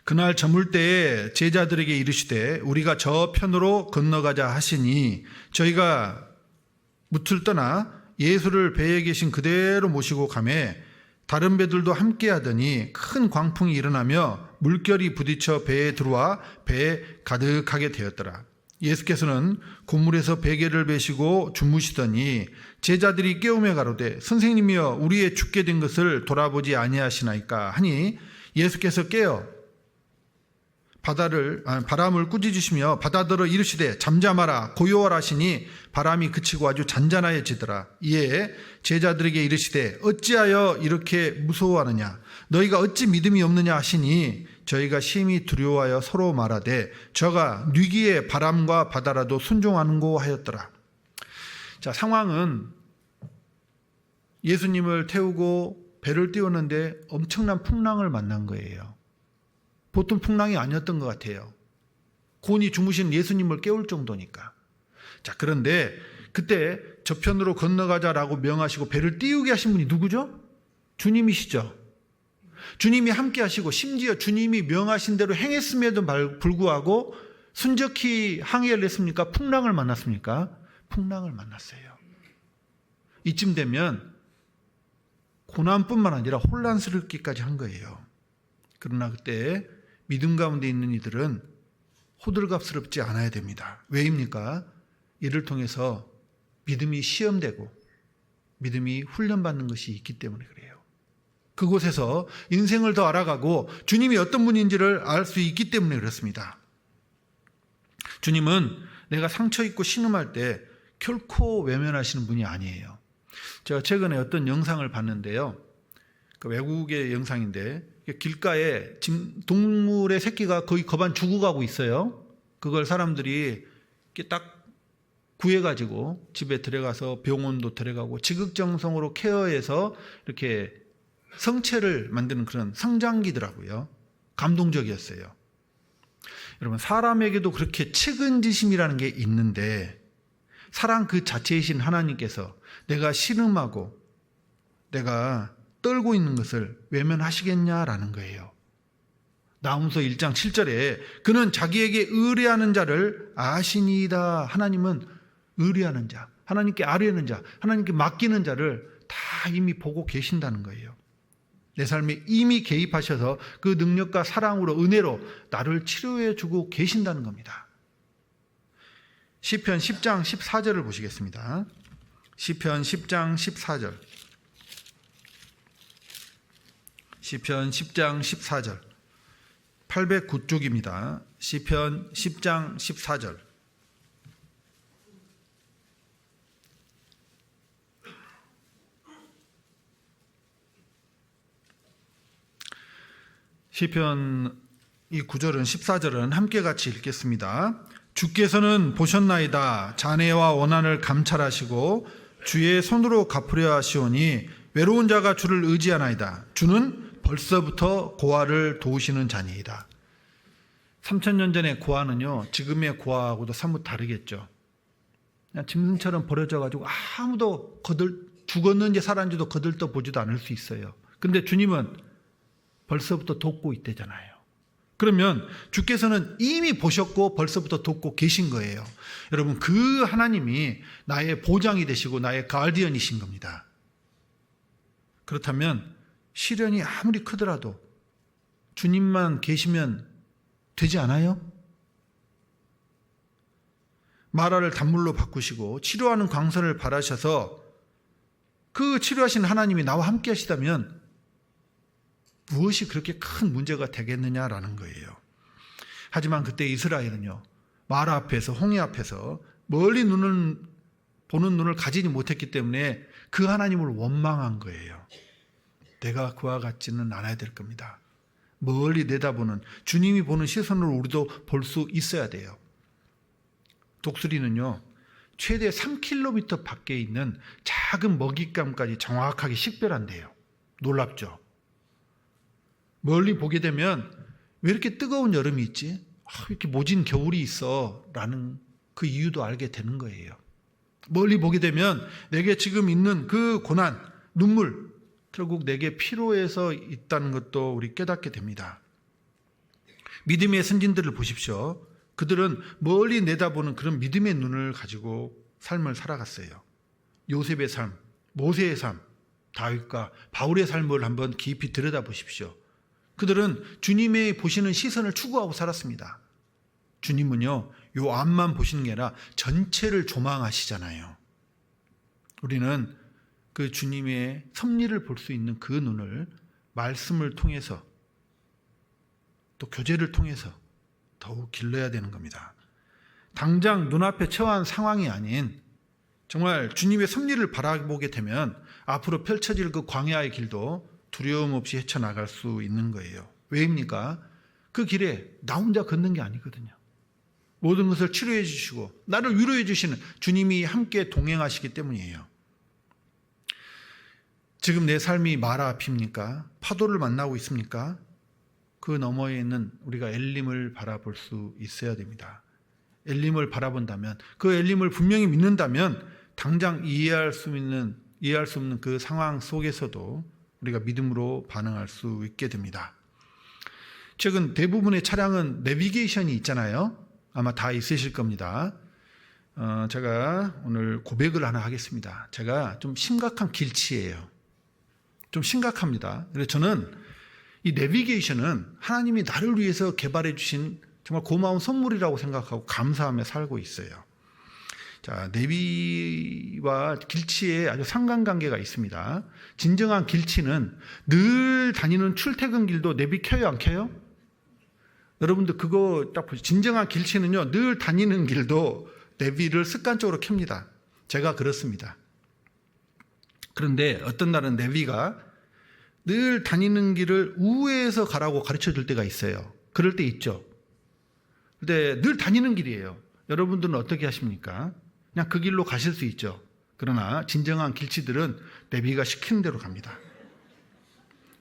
그날 저물 때에 제자들에게 이르시되 우리가 저 편으로 건너가자 하시니 저희가 뭇을 떠나 예수를 배에 계신 그대로 모시고 가매 다른 배들도 함께 하더니 큰 광풍이 일어나며 물결이 부딪혀 배에 들어와 배에 가득하게 되었더라. 예수께서는 고물에서 베개를 베시고 주무시더니 제자들이 깨우며 가로되 선생님이여 우리의 죽게 된 것을 돌아보지 아니하시나이까 하니 예수께서 깨어 바람을 꾸짖으시며 바다더러 이르시되 잠잠하라 고요하라 하시니 바람이 그치고 아주 잔잔하여지더라. 이에 제자들에게 이르시되 어찌하여 이렇게 무서워하느냐 너희가 어찌 믿음이 없느냐 하시니 저희가 심히 두려워하여 서로 말하되 저가 뉘기에 바람과 바다라도 순종하는고 하였더라. 자, 상황은 예수님을 태우고 배를 띄웠는데 엄청난 풍랑을 만난 거예요. 보통 풍랑이 아니었던 것 같아요. 곤히 주무신 예수님을 깨울 정도니까. 자, 그런데 그때 저편으로 건너가자라고 명하시고 배를 띄우게 하신 분이 누구죠? 주님이시죠. 주님이 함께 하시고 심지어 주님이 명하신 대로 행했음에도 불구하고 순적히 항해를 했습니까? 풍랑을 만났습니까? 풍랑을 만났어요. 이쯤 되면 고난뿐만 아니라 혼란스럽기까지 한 거예요. 그러나 그때 믿음 가운데 있는 이들은 호들갑스럽지 않아야 됩니다. 왜입니까? 이를 통해서 믿음이 시험되고 믿음이 훈련받는 것이 있기 때문에 그래요. 그곳에서 인생을 더 알아가고 주님이 어떤 분인지를 알 수 있기 때문에 그렇습니다. 주님은 내가 상처 입고 신음할 때 결코 외면하시는 분이 아니에요. 제가 최근에 어떤 영상을 봤는데요. 그 외국의 영상인데 길가에 동물의 새끼가 거의 거반 죽어가고 있어요. 그걸 사람들이 이렇게 딱 구해가지고 집에 들어가서 병원도 들어가고 지극정성으로 케어해서 이렇게 성체를 만드는 그런 성장기더라고요. 감동적이었어요. 여러분, 사람에게도 그렇게 측은지심이라는 게 있는데 사랑 그 자체이신 하나님께서 내가 신음하고 내가 떨고 있는 것을 외면하시겠냐라는 거예요. 나훔서 1장 7절에 그는 자기에게 의뢰하는 자를 아시니이다. 하나님은 의뢰하는 자, 하나님께 아뢰는 자, 하나님께 맡기는 자를 다 이미 보고 계신다는 거예요. 내 삶에 이미 개입하셔서 그 능력과 사랑으로 은혜로 나를 치료해 주고 계신다는 겁니다. 시편 10장 14절을 보시겠습니다. 시편 10장 14절. 시편 10장 14절. 809쪽입니다. 시편 10장 14절. 시편 이 9절은 14절은 함께 같이 읽겠습니다. 주께서는 보셨나이다. 잔해와 원한을 감찰하시고 주의 손으로 갚으려 하시오니 외로운 자가 주를 의지하나이다. 주는 벌써부터 고아를 도우시는 자니이다. 3000년 전의 고아는요, 지금의 고아하고도 사뭇 다르겠죠. 그냥 짐승처럼 버려져가지고 아무도 죽었는지 살았는지도 거들떠 보지도 않을 수 있어요. 근데 주님은 벌써부터 돕고 있대잖아요. 그러면 주께서는 이미 보셨고 벌써부터 돕고 계신 거예요. 여러분, 그 하나님이 나의 보장이 되시고 나의 가디언이신 겁니다. 그렇다면 시련이 아무리 크더라도 주님만 계시면 되지 않아요? 마라를 단물로 바꾸시고 치료하는 광선을 발하셔서 그 치료하신 하나님이 나와 함께 하시다면 무엇이 그렇게 큰 문제가 되겠느냐라는 거예요. 하지만 그때 이스라엘은요, 마라 앞에서, 홍해 앞에서 멀리 보는 눈을 가지지 못했기 때문에 그 하나님을 원망한 거예요. 내가 그와 같지는 않아야 될 겁니다. 멀리 내다보는, 주님이 보는 시선으로 우리도 볼 수 있어야 돼요. 독수리는요, 최대 3km 밖에 있는 작은 먹잇감까지 정확하게 식별한대요. 놀랍죠? 멀리 보게 되면 왜 이렇게 뜨거운 여름이 있지? 이렇게 모진 겨울이 있어 라는 그 이유도 알게 되는 거예요. 멀리 보게 되면 내게 지금 있는 그 고난, 눈물, 결국 내게 필요해서 있다는 것도 우리 깨닫게 됩니다. 믿음의 선진들을 보십시오. 그들은 멀리 내다보는 그런 믿음의 눈을 가지고 삶을 살아갔어요. 요셉의 삶, 모세의 삶, 다윗과 바울의 삶을 한번 깊이 들여다보십시오. 그들은 주님의 보시는 시선을 추구하고 살았습니다. 주님은요, 요 앞만 보시는 게 아니라 전체를 조망하시잖아요. 우리는 그 주님의 섭리를 볼 수 있는 그 눈을 말씀을 통해서 또 교제를 통해서 더욱 길러야 되는 겁니다. 당장 눈앞에 처한 상황이 아닌 정말 주님의 섭리를 바라보게 되면 앞으로 펼쳐질 그 광야의 길도 두려움 없이 헤쳐나갈 수 있는 거예요. 왜입니까? 그 길에 나 혼자 걷는 게 아니거든요. 모든 것을 치료해 주시고 나를 위로해 주시는 주님이 함께 동행하시기 때문이에요. 지금 내 삶이 마라 앞입니까? 파도를 만나고 있습니까? 그 너머에 있는 우리가 엘림을 바라볼 수 있어야 됩니다. 엘림을 바라본다면, 그 엘림을 분명히 믿는다면 당장 이해할 수 없는 그 상황 속에서도 우리가 믿음으로 반응할 수 있게 됩니다. 최근 대부분의 차량은 내비게이션이 있잖아요. 아마 다 있으실 겁니다. 제가 오늘 고백을 하나 하겠습니다. 제가 좀 심각한 길치예요. 좀 심각합니다. 그래서 저는 이 내비게이션은 하나님이 나를 위해서 개발해 주신 정말 고마운 선물이라고 생각하고 감사하며 살고 있어요. 자, 내비와 길치에 아주 상관관계가 있습니다. 진정한 길치는 늘 다니는 출퇴근 길도 내비 켜요, 안 켜요? 여러분들 그거 딱 보세요. 진정한 길치는요, 늘 다니는 길도 내비를 습관적으로 켭니다. 제가 그렇습니다. 그런데 어떤 날은 내비가 늘 다니는 길을 우회해서 가라고 가르쳐 줄 때가 있어요. 그럴 때 있죠. 근데 늘 다니는 길이에요. 여러분들은 어떻게 하십니까? 그냥 그 길로 가실 수 있죠. 그러나 진정한 길치들은 내비가 시키는 대로 갑니다.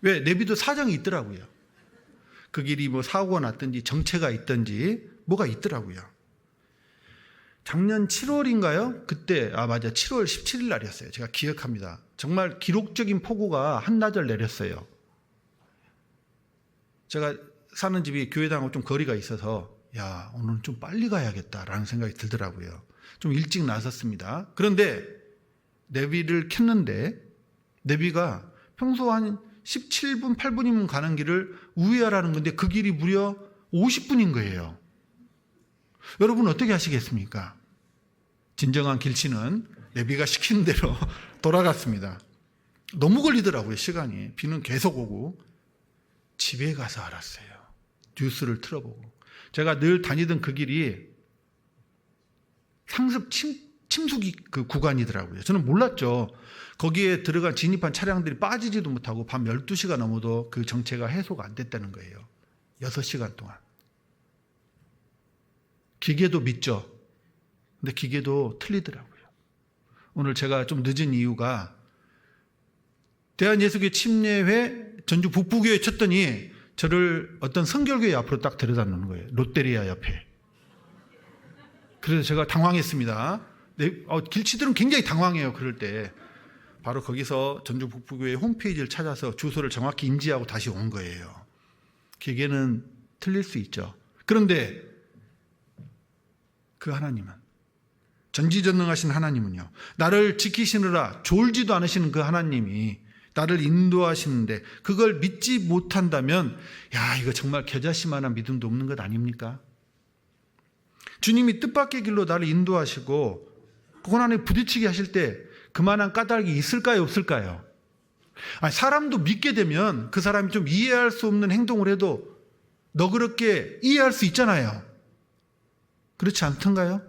왜? 내비도 사정이 있더라고요. 그 길이 뭐 사고가 났든지 정체가 있든지 뭐가 있더라고요. 작년 7월인가요? 그때 맞아 7월 17일 날이었어요. 제가 기억합니다. 정말 기록적인 폭우가 한나절 내렸어요. 제가 사는 집이 교회당하고 좀 거리가 있어서 야, 오늘은 좀 빨리 가야겠다라는 생각이 들더라고요. 좀 일찍 나섰습니다. 그런데 내비를 켰는데 내비가 평소 한 17분, 8분이면 가는 길을 우회하라는 건데 그 길이 무려 50분인 거예요. 여러분 어떻게 하시겠습니까? 진정한 길치는 내비가 시키는 대로 돌아갔습니다. 너무 걸리더라고요, 시간이. 비는 계속 오고. 집에 가서 알았어요. 뉴스를 틀어보고. 제가 늘 다니던 그 길이 상습 침수기 그 구간이더라고요. 저는 몰랐죠. 거기에 들어간 진입한 차량들이 빠지지도 못하고 밤 12시가 넘어도 그 정체가 해소가 안 됐다는 거예요. 6시간 동안. 기계도 믿죠. 근데 기계도 틀리더라고요. 오늘 제가 좀 늦은 이유가 대한예수교회 침례회 전주 북부교회 쳤더니 저를 어떤 성결교회 앞으로 딱 데려다 놓는 거예요. 롯데리아 옆에. 그래서 제가 당황했습니다. 길치들은 굉장히 당황해요. 그럴 때. 바로 거기서 전주 북부교회 홈페이지를 찾아서 주소를 정확히 인지하고 다시 온 거예요. 기계는 틀릴 수 있죠. 그런데 그 하나님은, 전지전능하신 하나님은요, 나를 지키시느라 졸지도 않으시는 그 하나님이 나를 인도하시는데 그걸 믿지 못한다면 야, 이거 정말 겨자씨만한 믿음도 없는 것 아닙니까? 주님이 뜻밖의 길로 나를 인도하시고 고난에 부딪히게 하실 때 그만한 까닭이 있을까요, 없을까요? 사람도 믿게 되면 그 사람이 좀 이해할 수 없는 행동을 해도 너그럽게 이해할 수 있잖아요. 그렇지 않던가요?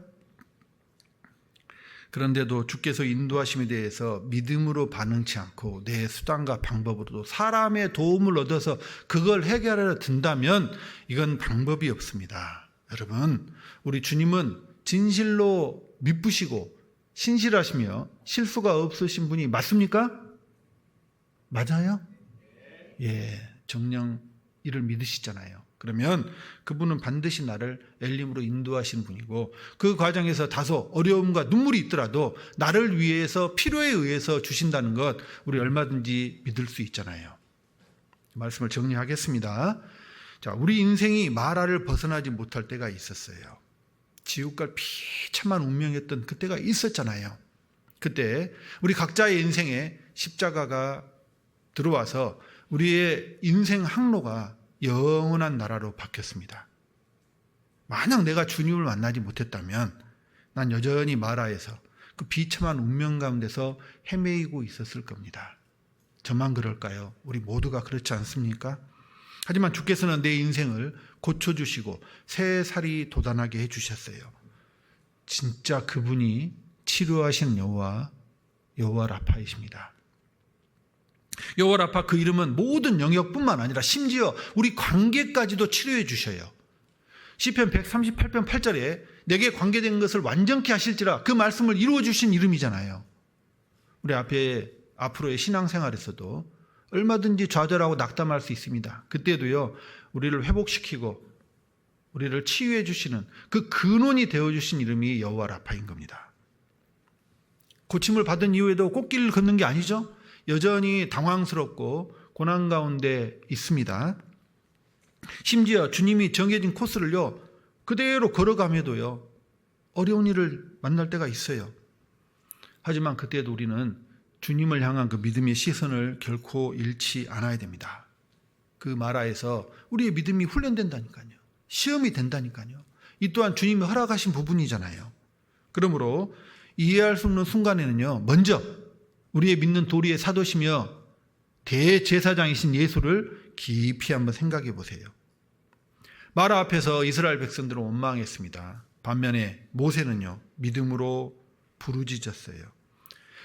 그런데도 주께서 인도하심에 대해서 믿음으로 반응치 않고 내 수단과 방법으로도 사람의 도움을 얻어서 그걸 해결하려 든다면 이건 방법이 없습니다. 여러분, 우리 주님은 진실로 미쁘시고 신실하시며 실수가 없으신 분이 맞습니까? 맞아요? 예, 정녕 이를 믿으시잖아요. 그러면 그분은 반드시 나를 엘림으로 인도하시는 분이고 그 과정에서 다소 어려움과 눈물이 있더라도 나를 위해서 필요에 의해서 주신다는 것 우리 얼마든지 믿을 수 있잖아요. 말씀을 정리하겠습니다. 자, 우리 인생이 마라를 벗어나지 못할 때가 있었어요. 지옥갈 비참한 운명이었던 그때가 있었잖아요. 그때 우리 각자의 인생에 십자가가 들어와서 우리의 인생 항로가 영원한 나라로 바뀌었습니다. 만약 내가 주님을 만나지 못했다면 난 여전히 마라에서 그 비참한 운명 가운데서 헤매이고 있었을 겁니다. 저만 그럴까요? 우리 모두가 그렇지 않습니까? 하지만 주께서는 내 인생을 고쳐주시고 새 살이 돋아나게 해주셨어요. 진짜 그분이 치료하신 여호와 라파이십니다. 여호와 라파, 그 이름은 모든 영역뿐만 아니라 심지어 우리 관계까지도 치료해 주셔요. 시편 138편 8절에 내게 관계된 것을 완전케 하실지라, 그 말씀을 이루어 주신 이름이잖아요. 우리 앞으로의 신앙생활에서도 얼마든지 좌절하고 낙담할 수 있습니다. 그때도요, 우리를 회복시키고 우리를 치유해 주시는 그 근원이 되어 주신 이름이 여호와 라파인 겁니다. 고침을 받은 이후에도 꽃길을 걷는 게 아니죠. 여전히 당황스럽고 고난 가운데 있습니다. 심지어 주님이 정해진 코스를요, 그대로 걸어가며도요, 어려운 일을 만날 때가 있어요. 하지만 그때도 우리는 주님을 향한 그 믿음의 시선을 결코 잃지 않아야 됩니다. 그 마라에서 우리의 믿음이 훈련된다니까요. 시험이 된다니까요. 이 또한 주님이 허락하신 부분이잖아요. 그러므로 이해할 수 없는 순간에는요, 먼저 우리의 믿는 도리의 사도시며 대제사장이신 예수를 깊이 한번 생각해 보세요. 마라 앞에서 이스라엘 백성들은 원망했습니다. 반면에 모세는요, 믿음으로 부르짖었어요.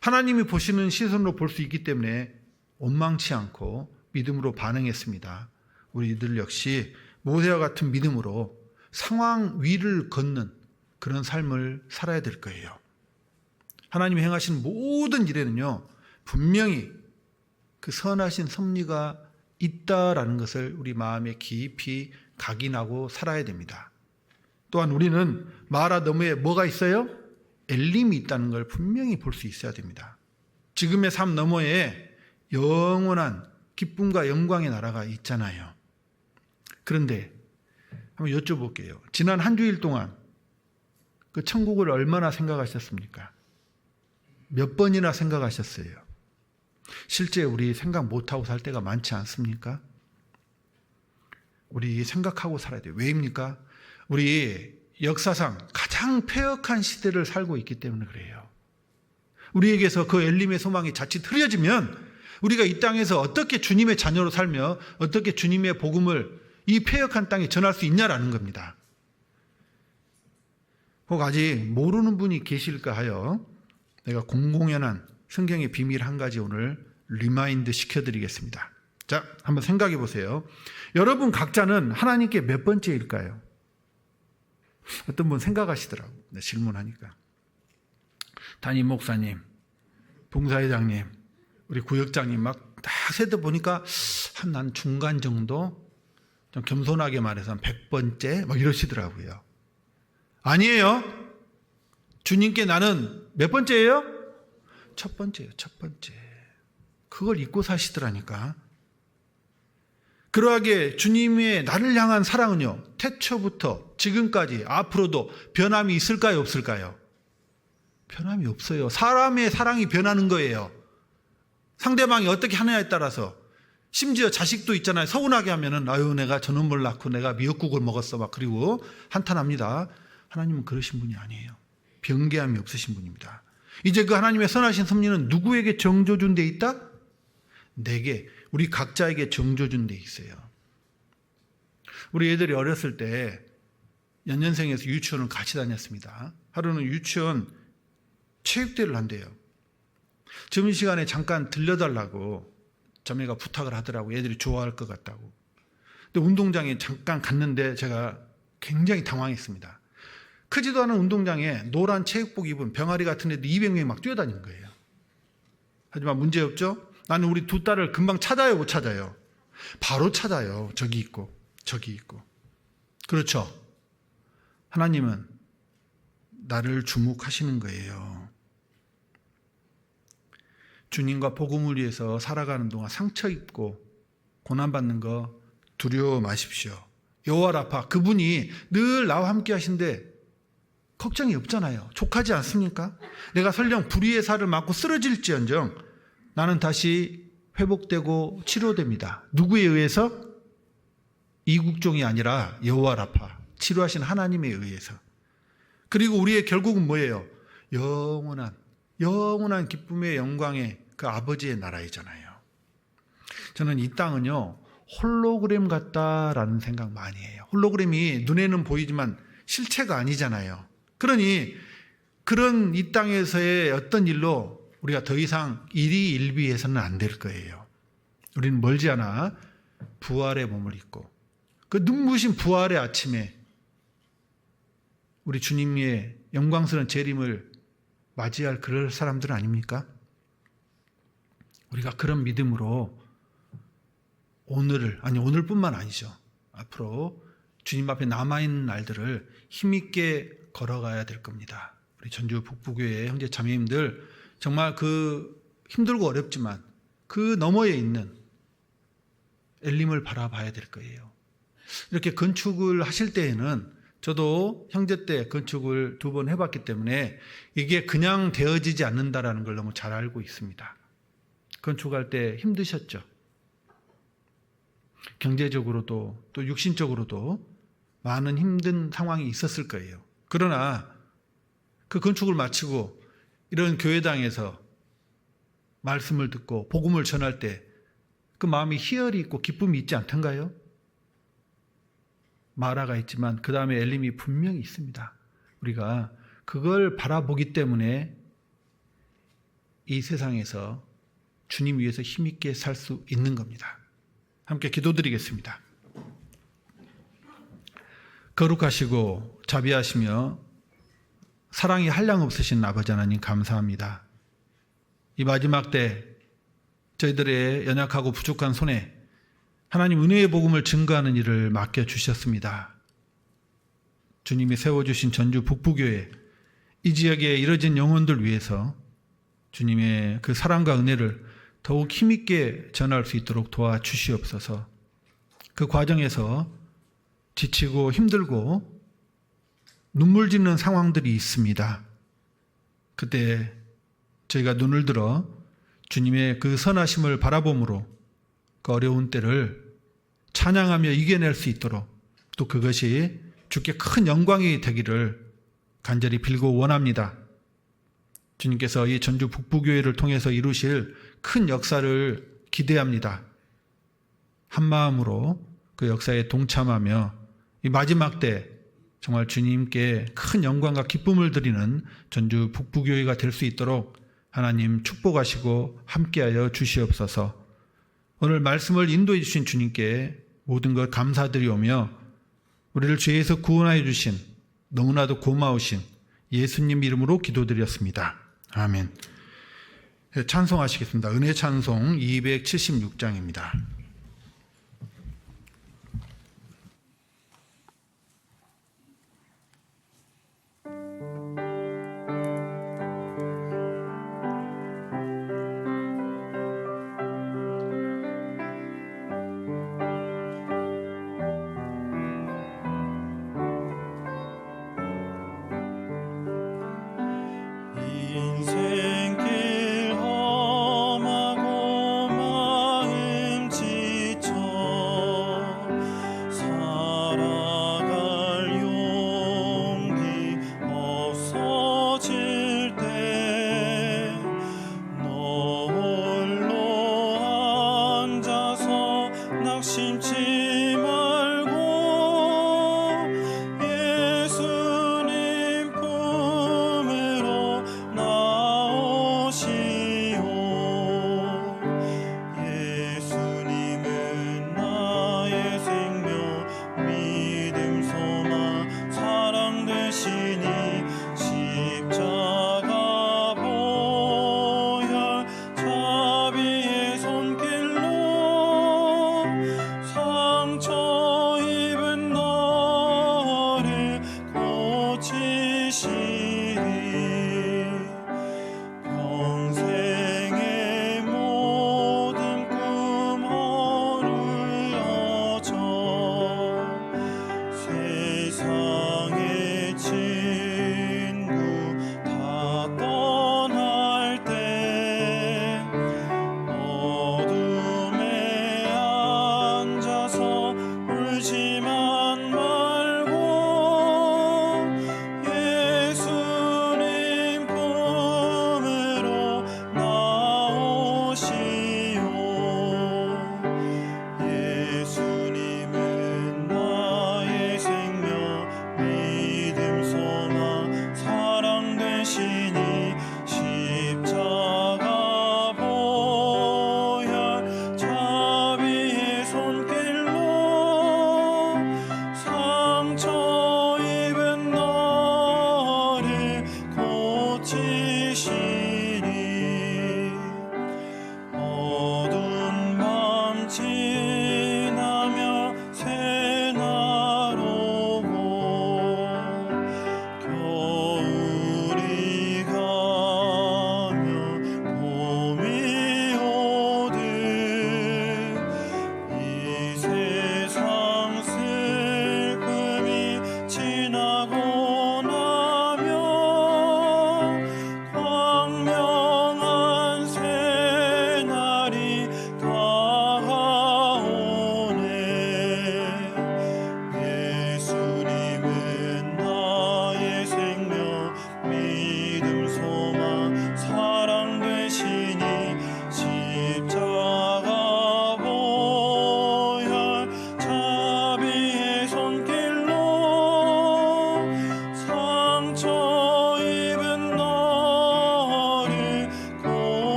하나님이 보시는 시선으로 볼 수 있기 때문에 원망치 않고 믿음으로 반응했습니다. 우리들 역시 모세와 같은 믿음으로 상황 위를 걷는 그런 삶을 살아야 될 거예요. 하나님이 행하신 모든 일에는요, 분명히 그 선하신 섭리가 있다라는 것을 우리 마음에 깊이 각인하고 살아야 됩니다. 또한 우리는 마라 너머에 뭐가 있어요? 엘림이 있다는 걸 분명히 볼 수 있어야 됩니다. 지금의 삶 너머에 영원한 기쁨과 영광의 나라가 있잖아요. 그런데 한번 여쭤볼게요. 지난 한 주일 동안 그 천국을 얼마나 생각하셨습니까? 몇 번이나 생각하셨어요? 실제 우리 생각 못하고 살 때가 많지 않습니까? 우리 생각하고 살아야 돼요. 왜입니까? 우리 역사상 가장 패역한 시대를 살고 있기 때문에 그래요. 우리에게서 그 엘림의 소망이 자칫 흐려지면 우리가 이 땅에서 어떻게 주님의 자녀로 살며 어떻게 주님의 복음을 이 패역한 땅에 전할 수 있냐라는 겁니다. 혹 아직 모르는 분이 계실까 하여 내가 공공연한 성경의 비밀 한 가지 오늘 리마인드 시켜드리겠습니다. 자, 한번 생각해 보세요. 여러분 각자는 하나님께 몇 번째일까요? 어떤 분 생각하시더라고요. 질문하니까. 담임 목사님, 봉사회장님, 우리 구역장님 막 다 세다 보니까 난 중간 정도? 좀 겸손하게 말해서 한 100번째? 막 이러시더라고요. 아니에요. 주님께 나는 몇 번째예요? 첫 번째예요. 첫 번째. 그걸 잊고 사시더라니까. 그러하게 주님의 나를 향한 사랑은요, 태초부터 지금까지 앞으로도 변함이 있을까요? 없을까요? 변함이 없어요. 사람의 사랑이 변하는 거예요. 상대방이 어떻게 하느냐에 따라서. 심지어 자식도 있잖아요. 서운하게 하면은 아유 내가 저놈을 낳고 내가 미역국을 먹었어 막 그리고 한탄합니다. 하나님은 그러신 분이 아니에요. 변개함이 없으신 분입니다. 이제 그 하나님의 선하신 섭리는 누구에게 정조준 데 있다? 내게, 우리 각자에게 정조준 데 있어요. 우리 애들이 어렸을 때 연년생에서 유치원을 같이 다녔습니다. 하루는 유치원 체육대회를 한대요. 점심시간에 잠깐 들려달라고 자매가 부탁을 하더라고요. 애들이 좋아할 것 같다고. 근데 운동장에 잠깐 갔는데 제가 굉장히 당황했습니다. 크지도 않은 운동장에 노란 체육복 입은 병아리 같은 애들 200명이 막 뛰어다니는 거예요. 하지만 문제 없죠? 나는 우리 두 딸을 금방 찾아요, 못 찾아요? 바로 찾아요. 저기 있고 저기 있고. 그렇죠? 하나님은 나를 주목하시는 거예요. 주님과 복음을 위해서 살아가는 동안 상처 입고 고난받는 거 두려워 마십시오. 여호와 라파, 그분이 늘 나와 함께 하신데 걱정이 없잖아요. 족하지 않습니까? 내가 설령 불의의 살을 맞고 쓰러질지언정 나는 다시 회복되고 치료됩니다. 누구에 의해서? 이국종이 아니라 여호와 라파, 치료하신 하나님에 의해서. 그리고 우리의 결국은 뭐예요? 영원한 기쁨의 영광의 그 아버지의 나라이잖아요. 저는 이 땅은요, 홀로그램 같다라는 생각 많이 해요. 홀로그램이 눈에는 보이지만 실체가 아니잖아요. 그러니 그런 이 땅에서의 어떤 일로 우리가 더 이상 일희일비해서는 안 될 거예요. 우리는 멀지 않아 부활의 몸을 입고 그 눈부신 부활의 아침에 우리 주님의 영광스러운 재림을 맞이할 그럴 사람들 아닙니까? 우리가 그런 믿음으로 오늘뿐만 아니죠. 앞으로 주님 앞에 남아있는 날들을 힘있게 걸어가야 될 겁니다. 우리 전주 북부교회 형제 자매님들 정말 그 힘들고 어렵지만 그 너머에 있는 엘림을 바라봐야 될 거예요. 이렇게 건축을 하실 때에는 저도 형제 때 건축을 2번 해봤기 때문에 이게 그냥 되어지지 않는다라는 걸 너무 잘 알고 있습니다. 건축할 때 힘드셨죠? 경제적으로도 또 육신적으로도 많은 힘든 상황이 있었을 거예요. 그러나 그 건축을 마치고 이런 교회당에서 말씀을 듣고 복음을 전할 때 그 마음이 희열이 있고 기쁨이 있지 않던가요? 마라가 있지만 그 다음에 엘림이 분명히 있습니다. 우리가 그걸 바라보기 때문에 이 세상에서 주님 위해서 힘있게 살 수 있는 겁니다. 함께 기도드리겠습니다. 거룩하시고 자비하시며 사랑이 한량없으신 아버지 하나님 감사합니다. 이 마지막 때 저희들의 연약하고 부족한 손에 하나님 은혜의 복음을 증거하는 일을 맡겨주셨습니다. 주님이 세워주신 전주 북부교회 이 지역에 이뤄진 영혼들 위해서 주님의 그 사랑과 은혜를 더욱 힘있게 전할 수 있도록 도와주시옵소서. 그 과정에서 지치고 힘들고 눈물 짓는 상황들이 있습니다. 그때 저희가 눈을 들어 주님의 그 선하심을 바라봄으로 그 어려운 때를 찬양하며 이겨낼 수 있도록 또 그것이 주께 큰 영광이 되기를 간절히 빌고 원합니다. 주님께서 이 전주 북부교회를 통해서 이루실 큰 역사를 기대합니다. 한 마음으로 그 역사에 동참하며 이 마지막 때 정말 주님께 큰 영광과 기쁨을 드리는 전주 북부교회가 될 수 있도록 하나님 축복하시고 함께하여 주시옵소서. 오늘 말씀을 인도해 주신 주님께 모든 것 감사드리오며 우리를 죄에서 구원하여 주신 너무나도 고마우신 예수님 이름으로 기도드렸습니다. 아멘. 찬송하시겠습니다. 은혜 찬송 276장입니다. 인생길 험하고 마음 지쳐 살아갈 용기 없어질 때 너 홀로 앉아서 낙심치 말고 예수님 품으로 나오시오. 예수님은 나의 생명 믿음 소망 사랑 되시니 십자가 보혈 자비의 손길로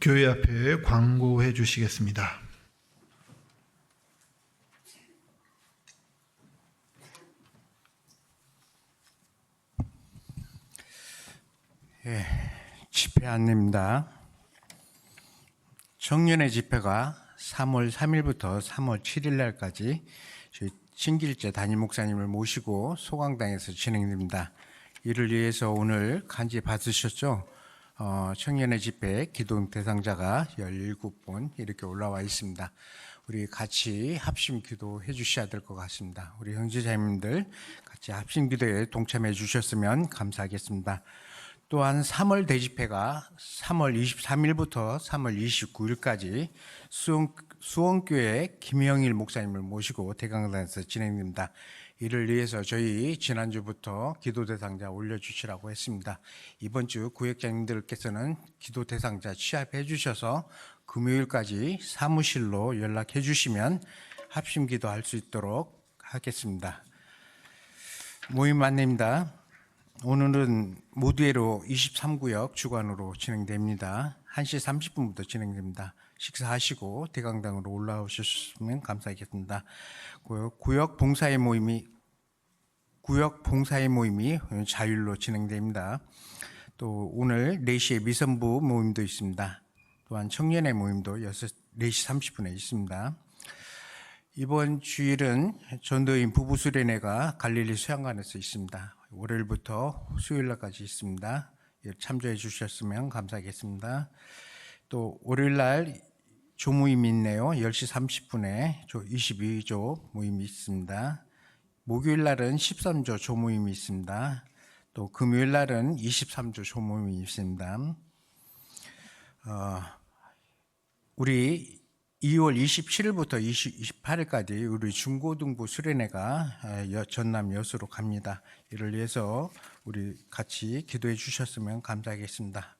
교회 앞에 광고해 주시겠습니다. 집회 안내입니다. 청년의 집회가 3월 3일부터 3월 7일 날까지 저희 신길재 담임 목사님을 모시고 소강당에서 진행됩니다. 이를 위해서 오늘 간지 받으셨죠? 청년의 집회 기도 대상자가 17분 이렇게 올라와 있습니다. 우리 같이 합심 기도해 주셔야 될 것 같습니다. 우리 형제자매님들 같이 합심 기도에 동참해 주셨으면 감사하겠습니다. 또한 3월 대집회가 3월 23일부터 3월 29일까지 수원교회 김영일 목사님을 모시고 대강당에서 진행됩니다. 이를 위해서 저희 지난주부터 기도 대상자 올려주시라고 했습니다. 이번 주 구역장님들께서는 기도 대상자 취합해 주셔서 금요일까지 사무실로 연락해 주시면 합심 기도할 수 있도록 하겠습니다. 모임 안내입니다. 오늘은 모두에로 23구역 주관으로 진행됩니다. 1시 30분부터 진행됩니다. 식사하시고 대강당으로 올라오셨으면 감사하겠습니다. 구역 봉사의 모임이 자율로 진행됩니다. 또 오늘 4시에 미선부 모임도 있습니다. 또한 청년의 모임도 4시 30분에 있습니다. 이번 주일은 전도인 부부 수련회가 갈릴리 수양관에서 있습니다. 월요일부터 수요일날까지 있습니다. 참조해 주셨으면 감사하겠습니다. 또 월요일날 조모임이 있네요. 10시 30분에 22조 모임이 있습니다. 목요일날은 13조 조모임이 있습니다. 또 금요일날은 23조 조모임이 있습니다. 우리 2월 27일부터 28일까지 우리 중고등부 수련회가 전남 여수로 갑니다. 이를 위해서 우리 같이 기도해 주셨으면 감사하겠습니다.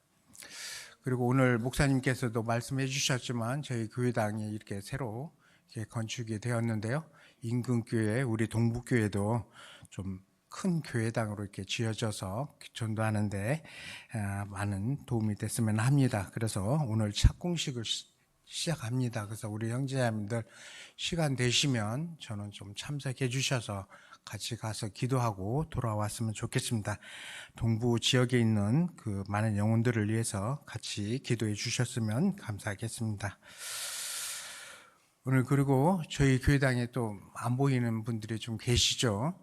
그리고 오늘 목사님께서도 말씀해 주셨지만 저희 교회당이 이렇게 새로 이렇게 건축이 되었는데요. 인근 교회, 우리 동북교회도 좀 큰 교회당으로 이렇게 지어져서 전도하는데 많은 도움이 됐으면 합니다. 그래서 오늘 착공식을 시작합니다. 그래서 우리 형제자매들 시간 되시면 저는 좀 참석해 주셔서 같이 가서 기도하고 돌아왔으면 좋겠습니다. 동부 지역에 있는 그 많은 영혼들을 위해서 같이 기도해 주셨으면 감사하겠습니다. 오늘 그리고 저희 교회당에 또 안 보이는 분들이 좀 계시죠.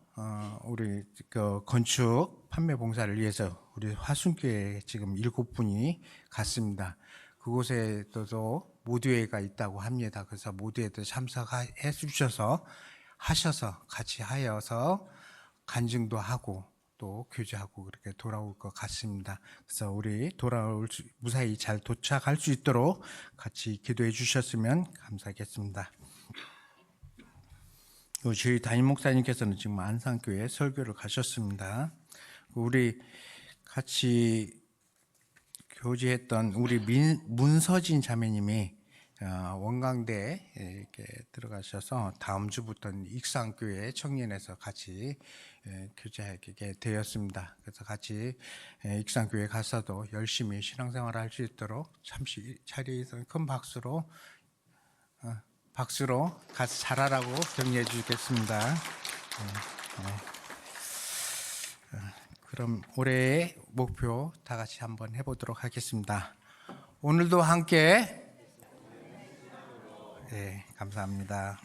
우리 그 건축 판매 봉사를 위해서 우리 화순교회 지금 7분이 갔습니다. 그곳에도 모두회가 있다고 합니다. 그래서 모두회도 참석해 주셔서 같이 하여서 간증도 하고 또 교제하고 그렇게 돌아올 것 같습니다. 그래서 우리 무사히 잘 도착할 수 있도록 같이 기도해 주셨으면 감사하겠습니다. 저희 담임 목사님께서는 지금 안산교회 설교를 가셨습니다. 우리 같이 교제했던 우리 문서진 자매님이 원광대에 이렇게 들어가셔서 다음 주부터는 익산교회 청년에서 같이 교제하게 되었습니다. 그래서 같이 익산교회 가서도 열심히 신앙생활을 할 수 있도록 자리에서 큰 박수로 같이 잘하라고 격려해 주겠습니다. 그럼 올해의 목표 다 같이 한번 해보도록 하겠습니다. 오늘도 함께 감사합니다.